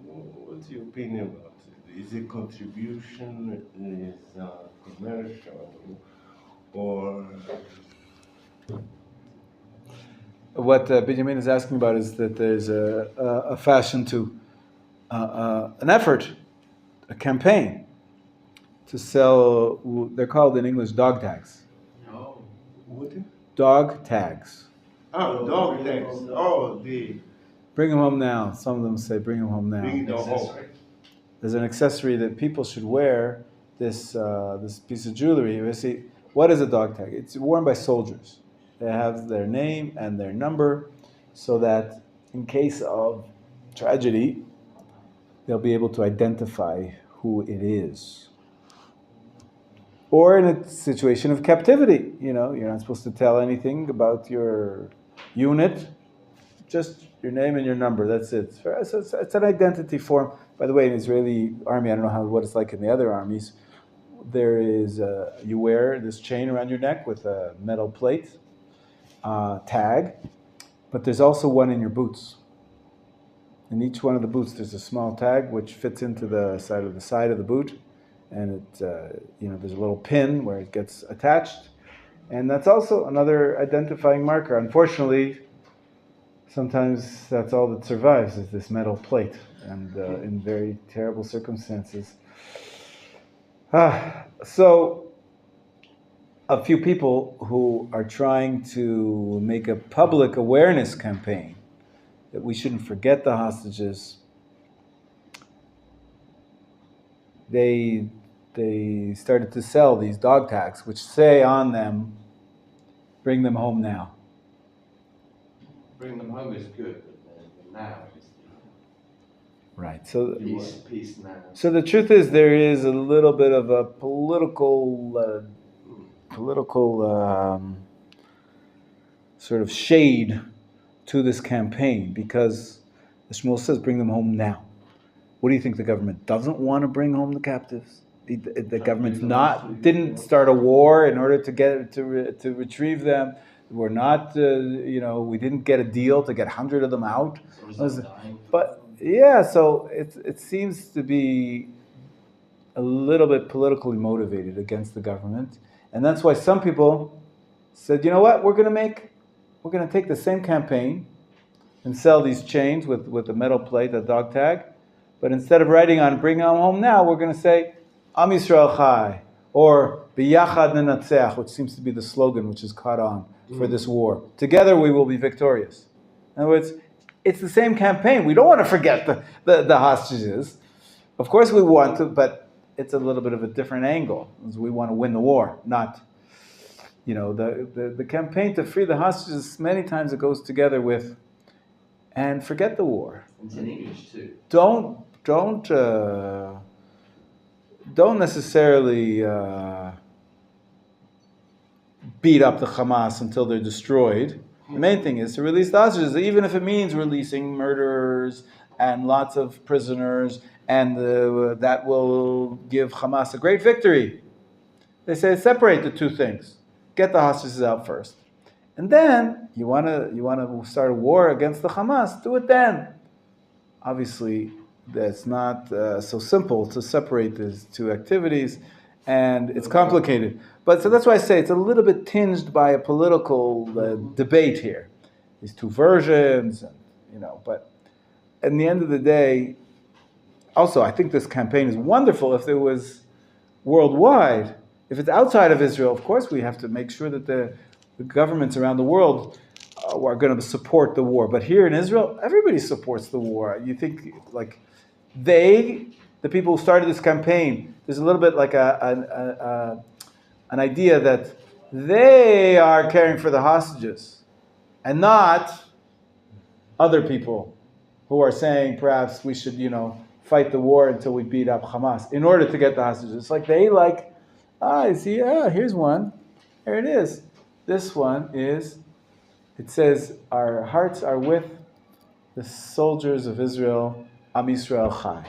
What's your opinion about it? Is it contribution? Is commercial? Or What Benjamin is asking about is that there's a fashion to an effort, a campaign to sell. They're called in English dog tags. No. what? Dog tags. Oh, dog tags. Oh, the Bring them home now. Some of them say bring them home now. bring it home. Accessory. There's an accessory that people should wear. This piece of jewelry. You see, what is a dog tag? It's worn by soldiers. They have their name and their number, so that in case of tragedy, they'll be able to identify who it is. Or in a situation of captivity, you're not supposed to tell anything about your unit, just your name and your number. That's it. It's an identity form. By the way, in the Israeli army, I don't know what it's like in the other armies. There is you wear this chain around your neck with a metal plate tag, but there's also one in your boots. In each one of the boots, there's a small tag which fits into the side of the boot, and it there's a little pin where it gets attached, and that's also another identifying marker. Unfortunately, sometimes that's all that survives is this metal plate, and in very terrible circumstances. So a few people who are trying to make a public awareness campaign that we shouldn't forget the hostages. They started to sell these dog tags, which say on them, "Bring them home now." Bring them home is good, but now is Right. So peace now. So the truth is, there is a little bit of a political sort of shade to this campaign, because the Shmuel says, "Bring them home now." What do you think? The government doesn't want to bring home the captives? The government didn't start a war in order to retrieve them. We're not, we didn't get a deal to get 100 of them out. But yeah, so it seems to be a little bit politically motivated against the government, and that's why some people said, you know what, we're going to take the same campaign and sell these chains with a metal plate, a dog tag, but instead of writing on "Bring them home now," we're going to say "Am Yisrael Chai" or "Biyachad Nenatzeach," which seems to be the slogan which is caught on for this war. Together we will be victorious. In other words, it's the same campaign. We don't want to forget the hostages. Of course we want to, but it's a little bit of a different angle. We want to win the war, not, the campaign to free the hostages. Many times it goes together with, and forget the war. It's in English too. Don't necessarily beat up the Hamas until they're destroyed. The main thing is to release the hostages, even if it means releasing murderers and lots of prisoners, and that will give Hamas a great victory. They say separate the two things. Get the hostages out first. And then you want to start a war against the Hamas, do it then. Obviously, that's not so simple to separate these two activities, and it's complicated. But so that's why I say it's a little bit tinged by a political debate here. These two versions, but in the end of the day, also I think this campaign is wonderful if it was worldwide. If it's outside of Israel, of course we have to make sure that the governments around the world are going to support the war. But here in Israel, everybody supports the war. You think the people who started this campaign, there's a little bit like an idea that they are caring for the hostages and not other people who are saying perhaps we should, fight the war until we beat up Hamas in order to get the hostages. It's like they like I see. Here's one. Here it is. This one is. It says, "Our hearts are with the soldiers of Israel, Am Yisrael Chai."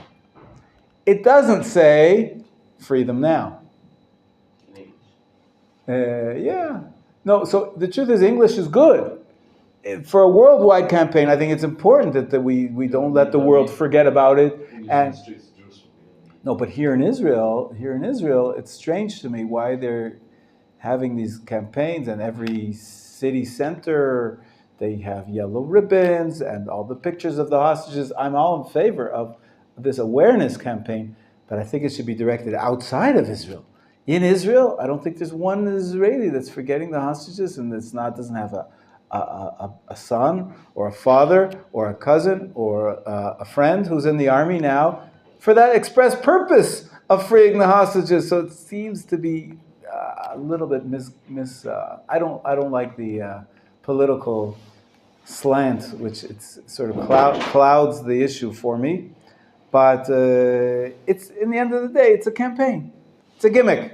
It doesn't say, "Free them now." In English. Yeah. No. So the truth is, English is good. For a worldwide campaign, I think it's important that we don't let the world forget about it. We use And the streets of Jerusalem. We don't need- no, but here in Israel, it's strange to me why they're having these campaigns, and every city center they have yellow ribbons and all the pictures of the hostages. I'm all in favor of this awareness campaign, but I think it should be directed outside of Israel. In Israel, I don't think there's one Israeli that's forgetting the hostages and doesn't have a son or a father or a cousin or a friend who's in the army now for that express purpose of freeing the hostages. So it seems to be a little bit I don't like the political slant, which it's sort of clouds the issue for me. But it's in the end of the day, it's a campaign. It's a gimmick.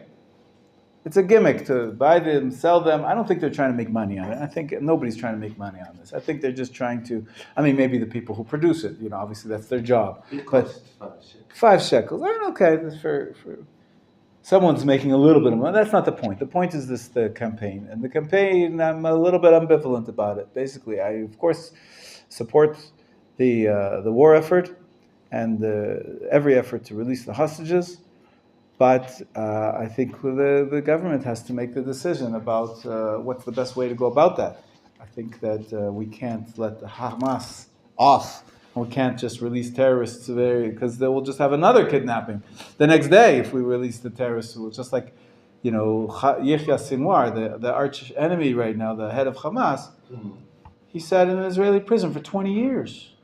It's a gimmick to buy them, sell them. I don't think they're trying to make money on it. I think nobody's trying to make money on this. I think they're just trying to. I mean, maybe the people who produce it. Obviously that's their job. It But costs 5 shekels. 5 shekels. Okay, that's for someone's making a little bit of money. That's not the point. The point is the campaign. And the campaign, I'm a little bit ambivalent about it. Basically, I of course support the war effort and every effort to release the hostages. But I think the government has to make the decision about what's the best way to go about that. I think that we can't let the Hamas off. We can't just release terrorists because they will just have another kidnapping the next day if we release the terrorists. Just like, Yahya Sinwar, the arch enemy right now, the head of Hamas, he sat in an Israeli prison for 20 years.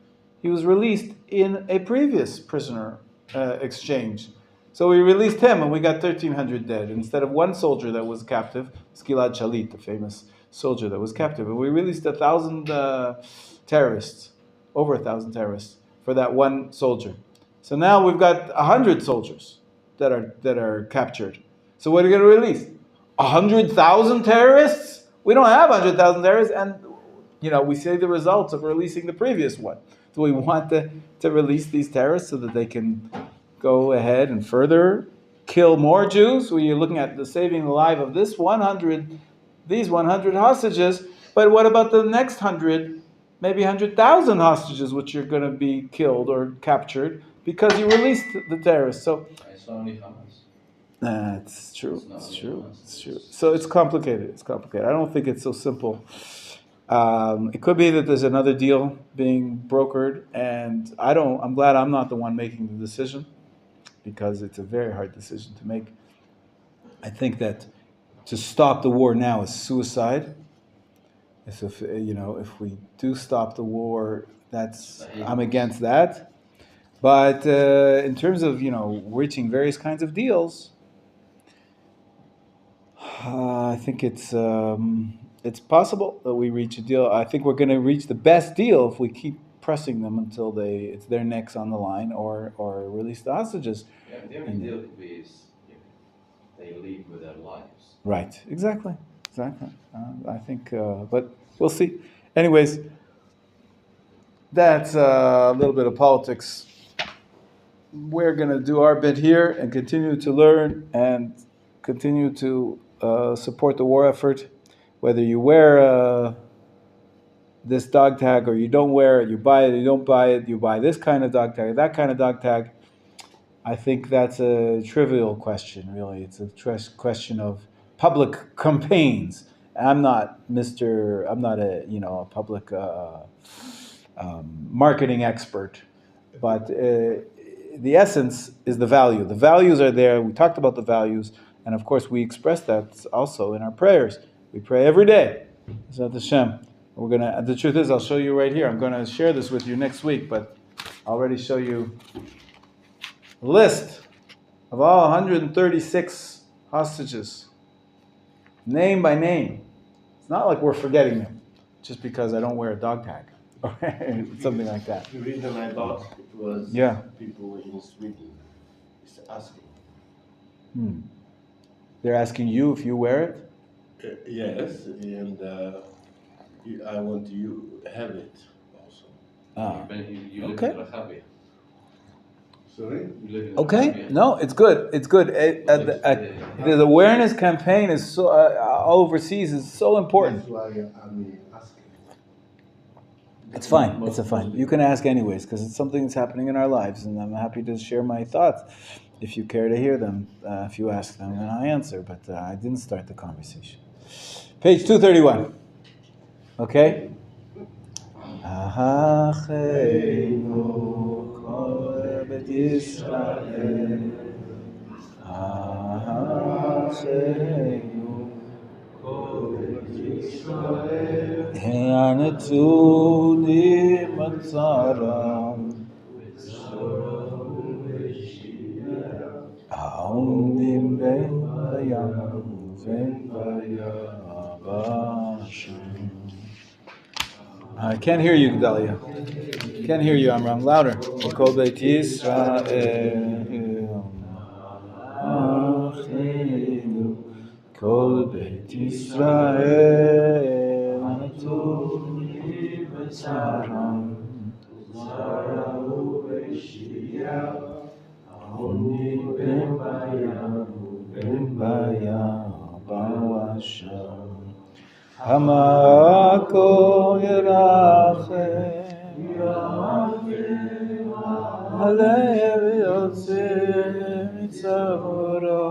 He was released in a previous prisoner exchange. So we released him and we got 1,300 dead. Instead of one soldier that was captive, Gilad Shalit, the famous soldier that was captive. And we released 1,000 terrorists, over 1,000 terrorists, for that one soldier. So now we've got 100 soldiers that are captured. So what are we going to release? 100,000 terrorists? We don't have 100,000 terrorists, and we see the results of releasing the previous one. Do we want to release these terrorists so that they can go ahead and further kill more Jews? Well, you're looking at saving the life of these 100 hostages, but what about the next 100, maybe 100,000 hostages which are going to be killed or captured because you released the terrorists? So It's only Hamas. it's true. It's true. So it's complicated. I don't think it's so simple. It could be that there's another deal being brokered, and I'm glad I'm not the one making the decision, because it's a very hard decision to make. I think that to stop the war now is suicide. If we do stop the war, I'm against that. But in terms of reaching various kinds of deals, I think it's possible that we reach a deal. I think we're going to reach the best deal if we keep pressing them until it's their necks on the line, or release the hostages. Yeah, the only deal could be is they leave with their lives. Right. Exactly. I think, but we'll see. Anyways, that's a little bit of politics. We're going to do our bit here and continue to learn and continue to support the war effort. Whether you wear this dog tag or you don't wear it, you buy it, you don't buy it, you buy this kind of dog tag, that kind of dog tag, I think that's a trivial question, really. It's a question of public campaigns. I'm not a public marketing expert, but the essence is the value. The values are there. We talked about the values, and of course we express that also in our prayers. We pray every day. Zat Hashem. The truth is, I'll show you right here. I'm going to share this with you next week, but I'll already show you a list of all 136 hostages, name by name. It's not like we're forgetting them just because I don't wear a dog tag or something like that. The reason I thought it was people in Sweden is asking. They're asking you if you wear it? Yes, and I want you to have it also. You live Okay. in Rachabi. Sorry? You live in Okay. Rachabi. No, it's good. It's good. The awareness campaign is so all overseas is so important. That's why I'm asking. It's fine. It's a fine. You can ask anyways because it's something that's happening in our lives, and I'm happy to share my thoughts if you care to hear them. If you ask them, then I answer. But I didn't start the conversation. Page 231. Okay. Ahacheinu kol bet Yisrael. Ahacheinu kol bet Yisrael. Hanetuni matzaram. Aonim ben vayam ben vayabashim. I can't hear you, Gedalia. Can't hear you, Amram. Louder. Kol Beit Yisrael. Achenu. Kol Beit Yisrael. Anatuni b'tzaram. Zarahu v'shiyah. Aoni ben vayabashim. Hamako Yerachem Alev Yotzeh Mitzavoro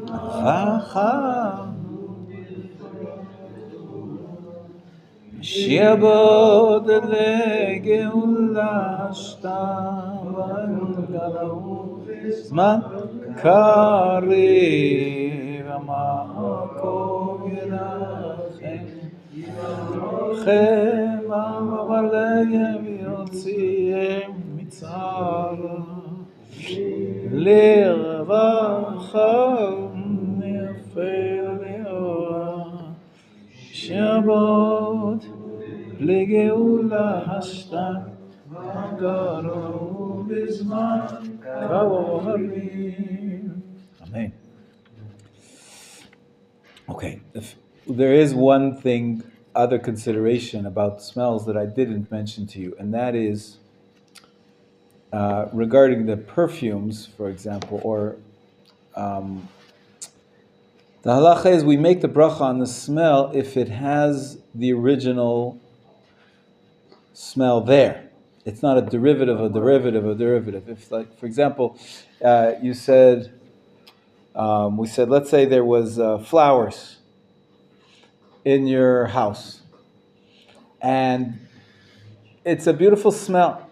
Chacham Shiabod Legeula Shtam Zman Karev Hamako Yerachem Chema Alev Yotzeh Mitzavoro Lirvacha Nefel Leora Shabbat Legeula Hashta Magaru Bizman Kawarim. Amen. Okay, if there is one thing, other consideration about smells that I didn't mention to you, and that is regarding the perfumes, for example, or the halacha is we make the bracha on the smell if it has the original smell there. It's not a derivative, a derivative, a derivative. If, like, for example, you said, we said, let's say there was flowers in your house, and it's a beautiful smell.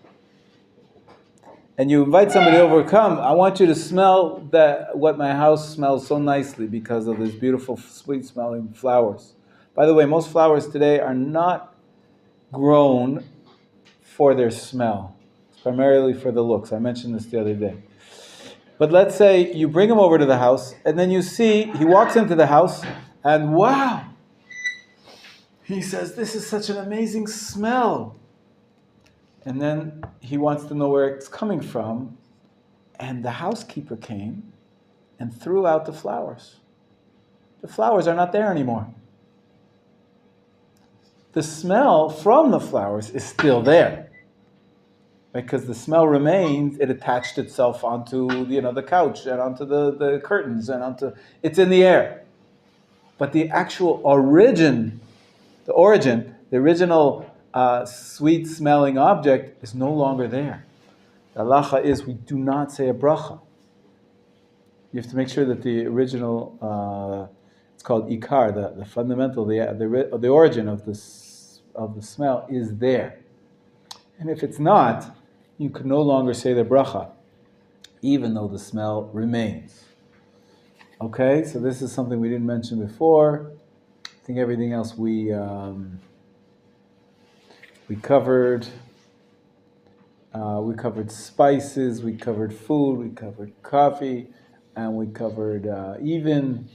And you invite somebody over, come, I want you to smell that what my house smells so nicely because of these beautiful, sweet-smelling flowers. By the way, most flowers today are not grown for their smell. It's primarily for the looks. I mentioned this the other day. But let's say you bring him over to the house, and then you see, he walks into the house, and wow! He says, this is such an amazing smell. And then he wants to know where it's coming from. And the housekeeper came and threw out the flowers. The flowers are not there anymore. The smell from the flowers is still there. Because the smell remains, it attached itself onto the couch and onto the curtains and it's in the air. But the actual the original sweet-smelling object is no longer there. The halacha is we do not say a bracha. You have to make sure that the original, it's called ikar, the fundamental, the origin of the smell is there. And if it's not, you can no longer say the bracha, even though the smell remains. Okay, so this is something we didn't mention before. I think everything else we covered. We covered spices, we covered food, we covered coffee, and we covered even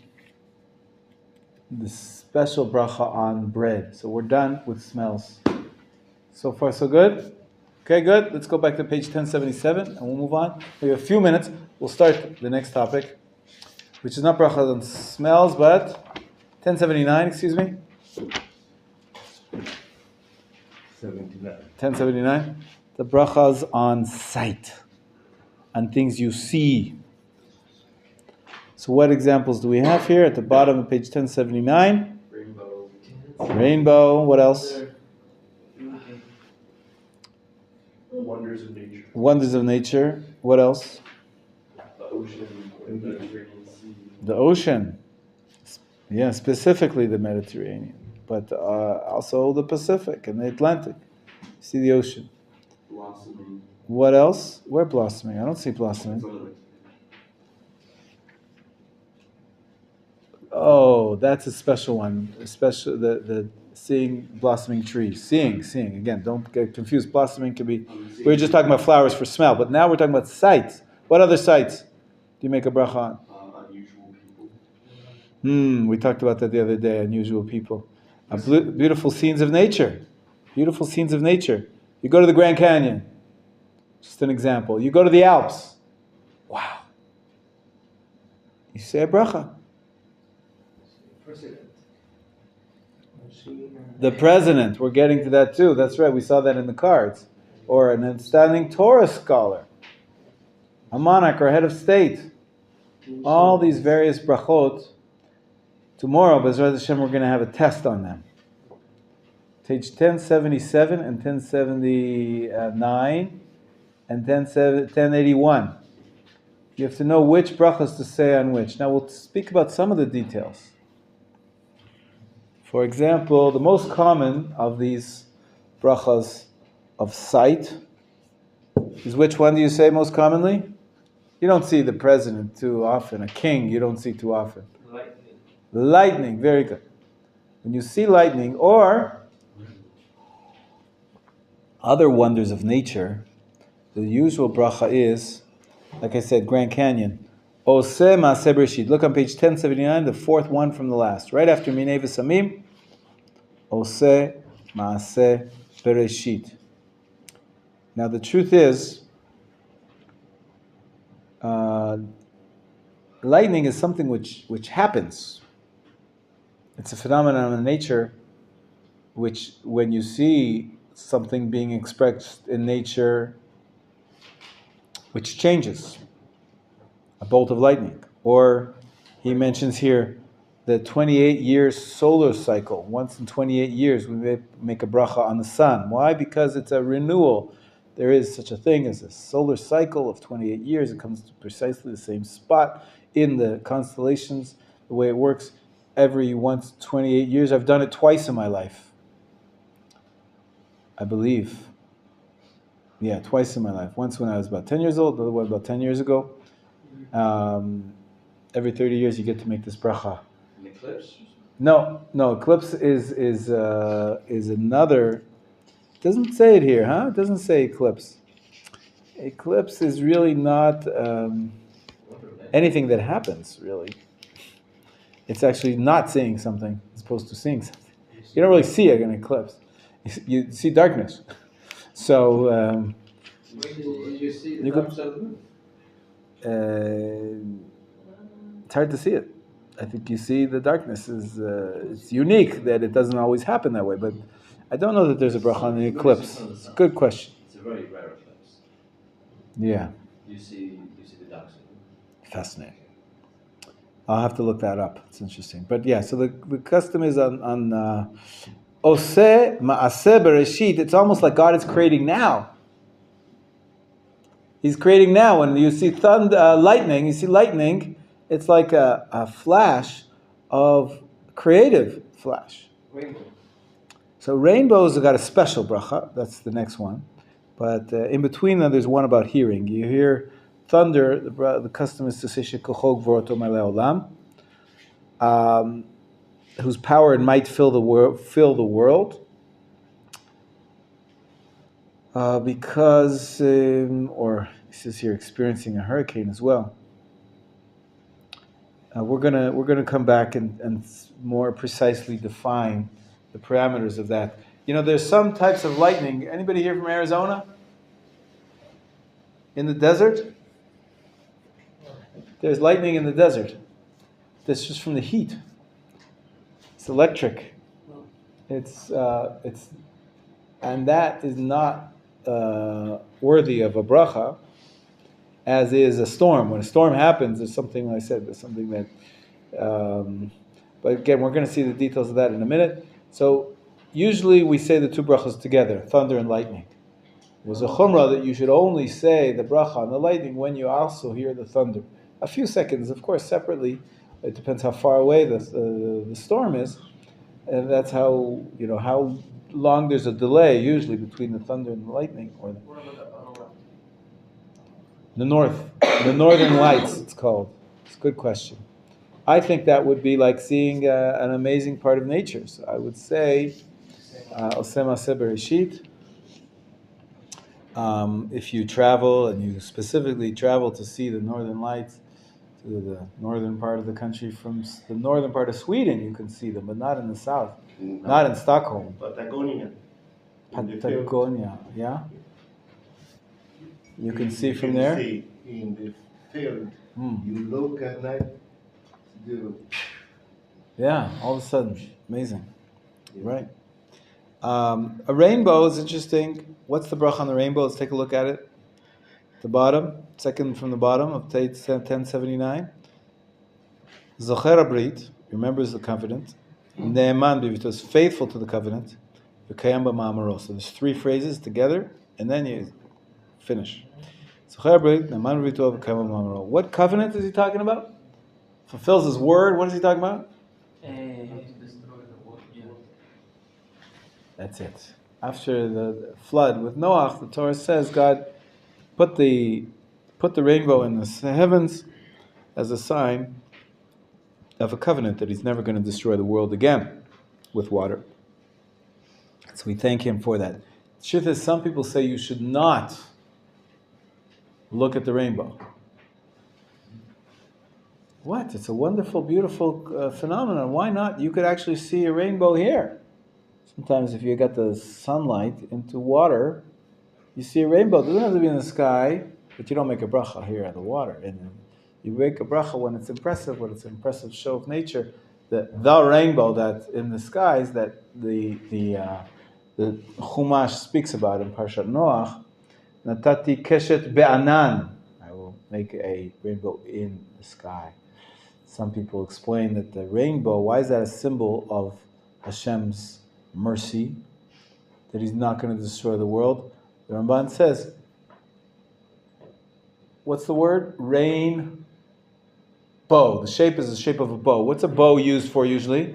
the special bracha on bread. So we're done with smells. So far, so good? Okay, good. Let's go back to page 1077 and we'll move on. We have a few minutes. We'll start the next topic. which is not brachas on smells, but 1079, excuse me. 1079. The brachas on sight, on things you see. So what examples do we have here? At the bottom of page 1079. Rainbow. What else? Wonders of nature. Wonders of nature. What else? The ocean, the Mediterranean Sea. The ocean. Yeah, specifically the Mediterranean, but also the Pacific and the Atlantic. See the ocean. Blossoming. What else? Where blossoming? I don't see blossoming. Oh, that's a special one. Especially the seeing blossoming trees. Seeing. Again, don't get confused. Blossoming can be. We were just talking about flowers for smell, but now we're talking about sights. What other sights do you make a bracha on? Unusual people. We talked about that the other day. Unusual people. Beautiful scenes of nature. Beautiful scenes of nature. You go to the Grand Canyon. Just an example. You go to the Alps. Wow. You say a bracha. The president. We're getting to that too. That's right. We saw that in the cards. Or an outstanding Torah scholar. A monarch or head of state. All these various brachot. Tomorrow, B'ezras Hashem, we're going to have a test on them. Page 1077 and 1079 and 1081. You have to know which brachas to say on which. Now we'll speak about some of the details. For example, the most common of these brachas of sight is which one do you say most commonly? You don't see the president too often. A king you don't see too often. Lightning, very good. When you see lightning or other wonders of nature, the usual bracha is, like I said, Grand Canyon. Oseh Maaseh Bereshit. Look on page 1079, the fourth one from the last. Right after Minei V'Samim, Oseh Maaseh Bereshit. Now the truth is, lightning is something which happens. It's a phenomenon of nature which, when you see something being expressed in nature, which changes. A bolt of lightning. Or he mentions here the 28 years solar cycle. Once in 28 years we may make a bracha on the sun. Why? Because it's a renewal. There is such a thing as a solar cycle of 28 years. It comes to precisely the same spot in the constellations. The way it works, every once 28 years. I've done it twice in my life. I believe. Yeah, twice in my life. Once when I was about 10 years old, the other one about 10 years ago. Every 30 years you get to make this bracha. An eclipse? No, eclipse is another. It doesn't say it here, huh? It doesn't say eclipse. Eclipse is really not anything that happens, really. It's actually not seeing something as opposed to seeing something. You don't really see an eclipse. You see darkness. So You see the you dark could- side of the moon? it's hard to see it. I think you see the darkness is it's unique that it doesn't always happen that way, but I don't know that there's a bracha on the eclipse. It's a good question. It's a very rare eclipse. Yeah, You see the dark side of the moon. fascinating. I'll have to look that up. It's interesting. But yeah, so the custom is on Oseh Maaseh Bereshit. It's almost like God is creating now. He's creating now. When you see lightning, it's like a flash of creative flash. Rainbow. So rainbows have got a special bracha. That's the next one. But in between them, there's one about hearing. You hear thunder. The custom is to say Shekocho Gvoroto Malei Olam, whose power and might fill the world. Because, or it says here, experiencing a hurricane as well. We're gonna come back and more precisely define the parameters of that. You know, there's some types of lightning. Anybody here from Arizona? In the desert? There's lightning in the desert. That's just from the heat. It's electric. It's and that is not worthy of a bracha, as is a storm. When a storm happens, there's something I said. There's something that. But again, we're going to see the details of that in a minute. So usually we say the two brachas together, thunder and lightning. There's a chumrah that you should only say the bracha on the lightning when you also hear the thunder. A few seconds, of course, separately. It depends how far away the storm is, and that's how how long there's a delay usually between the thunder and the lightning, or the northern lights. It's called. It's a good question. I think that would be like seeing an amazing part of nature. So I would say, Oseh Maaseh Bereshit. If you travel and you specifically travel to see the northern lights to the northern part of the country, from the northern part of Sweden, you can see them, but not in the south, not in Stockholm. Patagonia. Patagonia, yeah. You can see from can there. See in the field. You look at night. Yeah, all of a sudden, amazing, right? A rainbow is interesting. What's the bracha on the rainbow? Let's take a look at it. The bottom, second from the bottom of Tait 1079. Zocher Abrit, remembers the covenant. Ne'eman b'vito, is faithful to the covenant. V'kayam b'ma'amaro. So there's three phrases together, and then you finish. Zocher Abrit, Ne'eman b'vito, v'kayam b'ma'amaro. What covenant is he talking about? Fulfills his word. What is he talking about? That's it. After the flood with Noach, the Torah says God put the rainbow in the heavens as a sign of a covenant that He's never going to destroy the world again with water. So we thank Him for that. The truth is, some people say you should not look at the rainbow. What? It's a wonderful, beautiful phenomenon. Why not? You could actually see a rainbow here. Sometimes if you got the sunlight into water, you see a rainbow. It doesn't have to be in the sky, but you don't make a bracha here at the water. And you make a bracha when it's impressive, show of nature. The rainbow that in the skies that the Chumash speaks about in Parshat Noach. Natati keshet be'anan. I will make a rainbow in the sky. Some people explain that the rainbow, why is that a symbol of Hashem's mercy, that He's not going to destroy the world? The Ramban says, what's the word? Rain bow. The shape is the shape of a bow. What's a bow used for usually?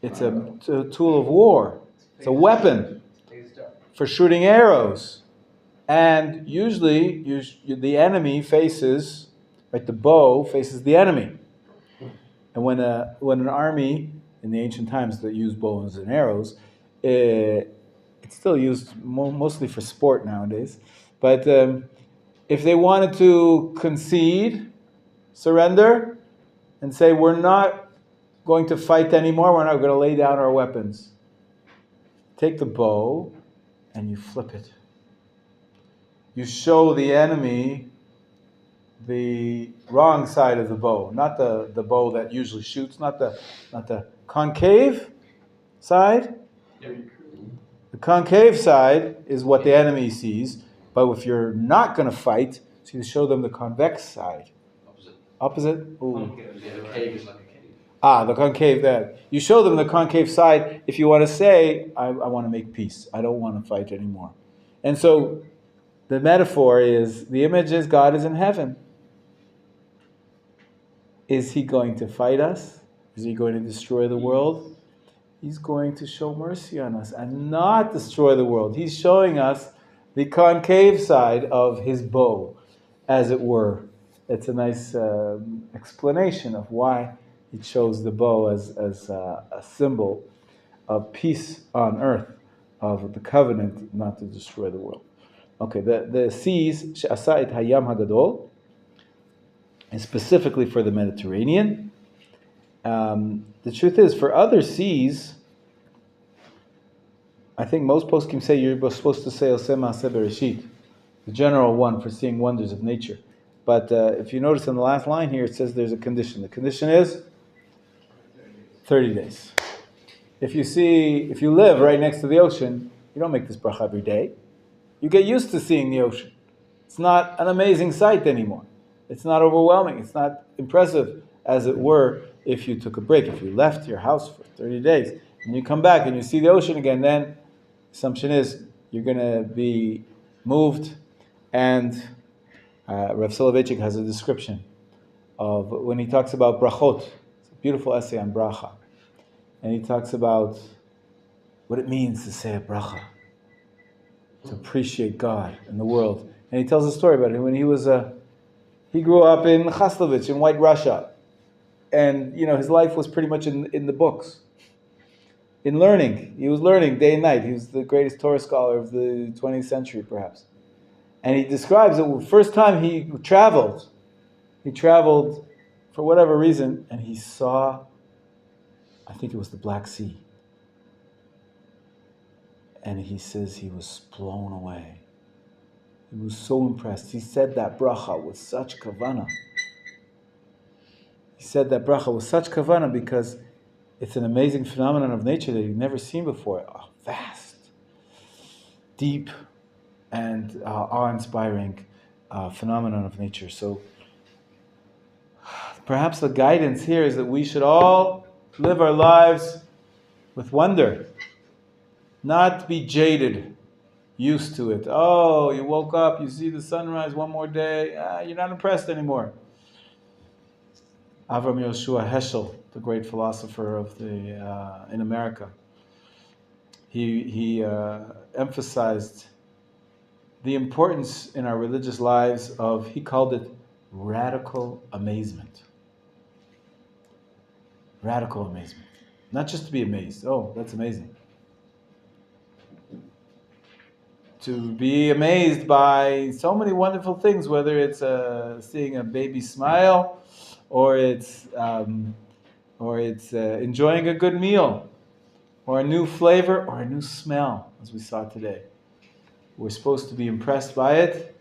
It's a tool of war. It's a weapon for shooting arrows. And usually the enemy faces, right, the bow faces the enemy. And when an army in the ancient times that used bows and arrows, it's still used mostly for sport nowadays. But if they wanted to concede, surrender, and say, we're not going to fight anymore, we're not going to lay down our weapons, take the bow and you flip it. You show the enemy the wrong side of the bow, not the bow that usually shoots, not the concave side. The concave side is what the enemy sees, but if you're not going to fight, so you show them the convex side. Opposite? Ooh. The cave is like a cave. The concave there. You show them the concave side if you want to say, I want to make peace. I don't want to fight anymore. And so the metaphor is, the image is God is in heaven. Is He going to fight us? Is He going to destroy the world? He's going to show mercy on us and not destroy the world. He's showing us the concave side of His bow, as it were. It's a nice explanation of why He chose the bow as a symbol of peace on earth, of the covenant not to destroy the world. Okay, the seas, She'asa et Hayam Hagadol, is specifically for the Mediterranean. The truth is, for other seas, I think most poskim say you're supposed to say Oseh Maaseh Bereshit, the general one for seeing wonders of nature. But if you notice in the last line here, it says there's a condition. The condition is 30 days. If you live right next to the ocean, you don't make this bracha every day. You get used to seeing the ocean. It's not an amazing sight anymore. It's not overwhelming. It's not impressive, as it were, if you took a break. If you left your house for 30 days and you come back and you see the ocean again, then the assumption is you're going to be moved. And Rav Soloveitchik has a description of when he talks about brachot. It's a beautiful essay on bracha. And he talks about what it means to say a bracha, to appreciate God and the world. And he tells a story about it. When he grew up in Khaslovich in White Russia. And, his life was pretty much in the books. In learning. He was learning day and night. He was the greatest Torah scholar of the 20th century, perhaps. And he describes that the first time he traveled for whatever reason, and he saw, I think it was the Black Sea. And he says he was blown away. He was so impressed. He said that bracha with such kavanah. He said that bracha with such kavanah because it's an amazing phenomenon of nature that he'd never seen before. A vast, deep, and awe-inspiring phenomenon of nature. So perhaps the guidance here is that we should all live our lives with wonder, not be jaded, used to it. Oh, you woke up, you see the sunrise one more day, you're not impressed anymore. Avram Yoshua Heschel, the great philosopher in America, he emphasized the importance in our religious lives of, he called it radical amazement. Radical amazement. Not just to be amazed. Oh, that's amazing. To be amazed by so many wonderful things, whether it's seeing a baby smile, or it's enjoying a good meal, or a new flavor, or a new smell, as we saw today. We're supposed to be impressed by it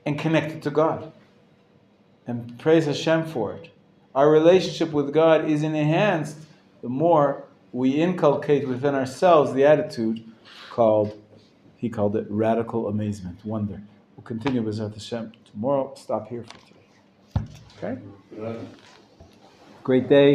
and connected to God. And praise Hashem for it. Our relationship with God is enhanced the more we inculcate within ourselves the attitude he called it radical amazement, wonder. We'll continue with Hashem tomorrow. Stop here for today. Okay? Great day.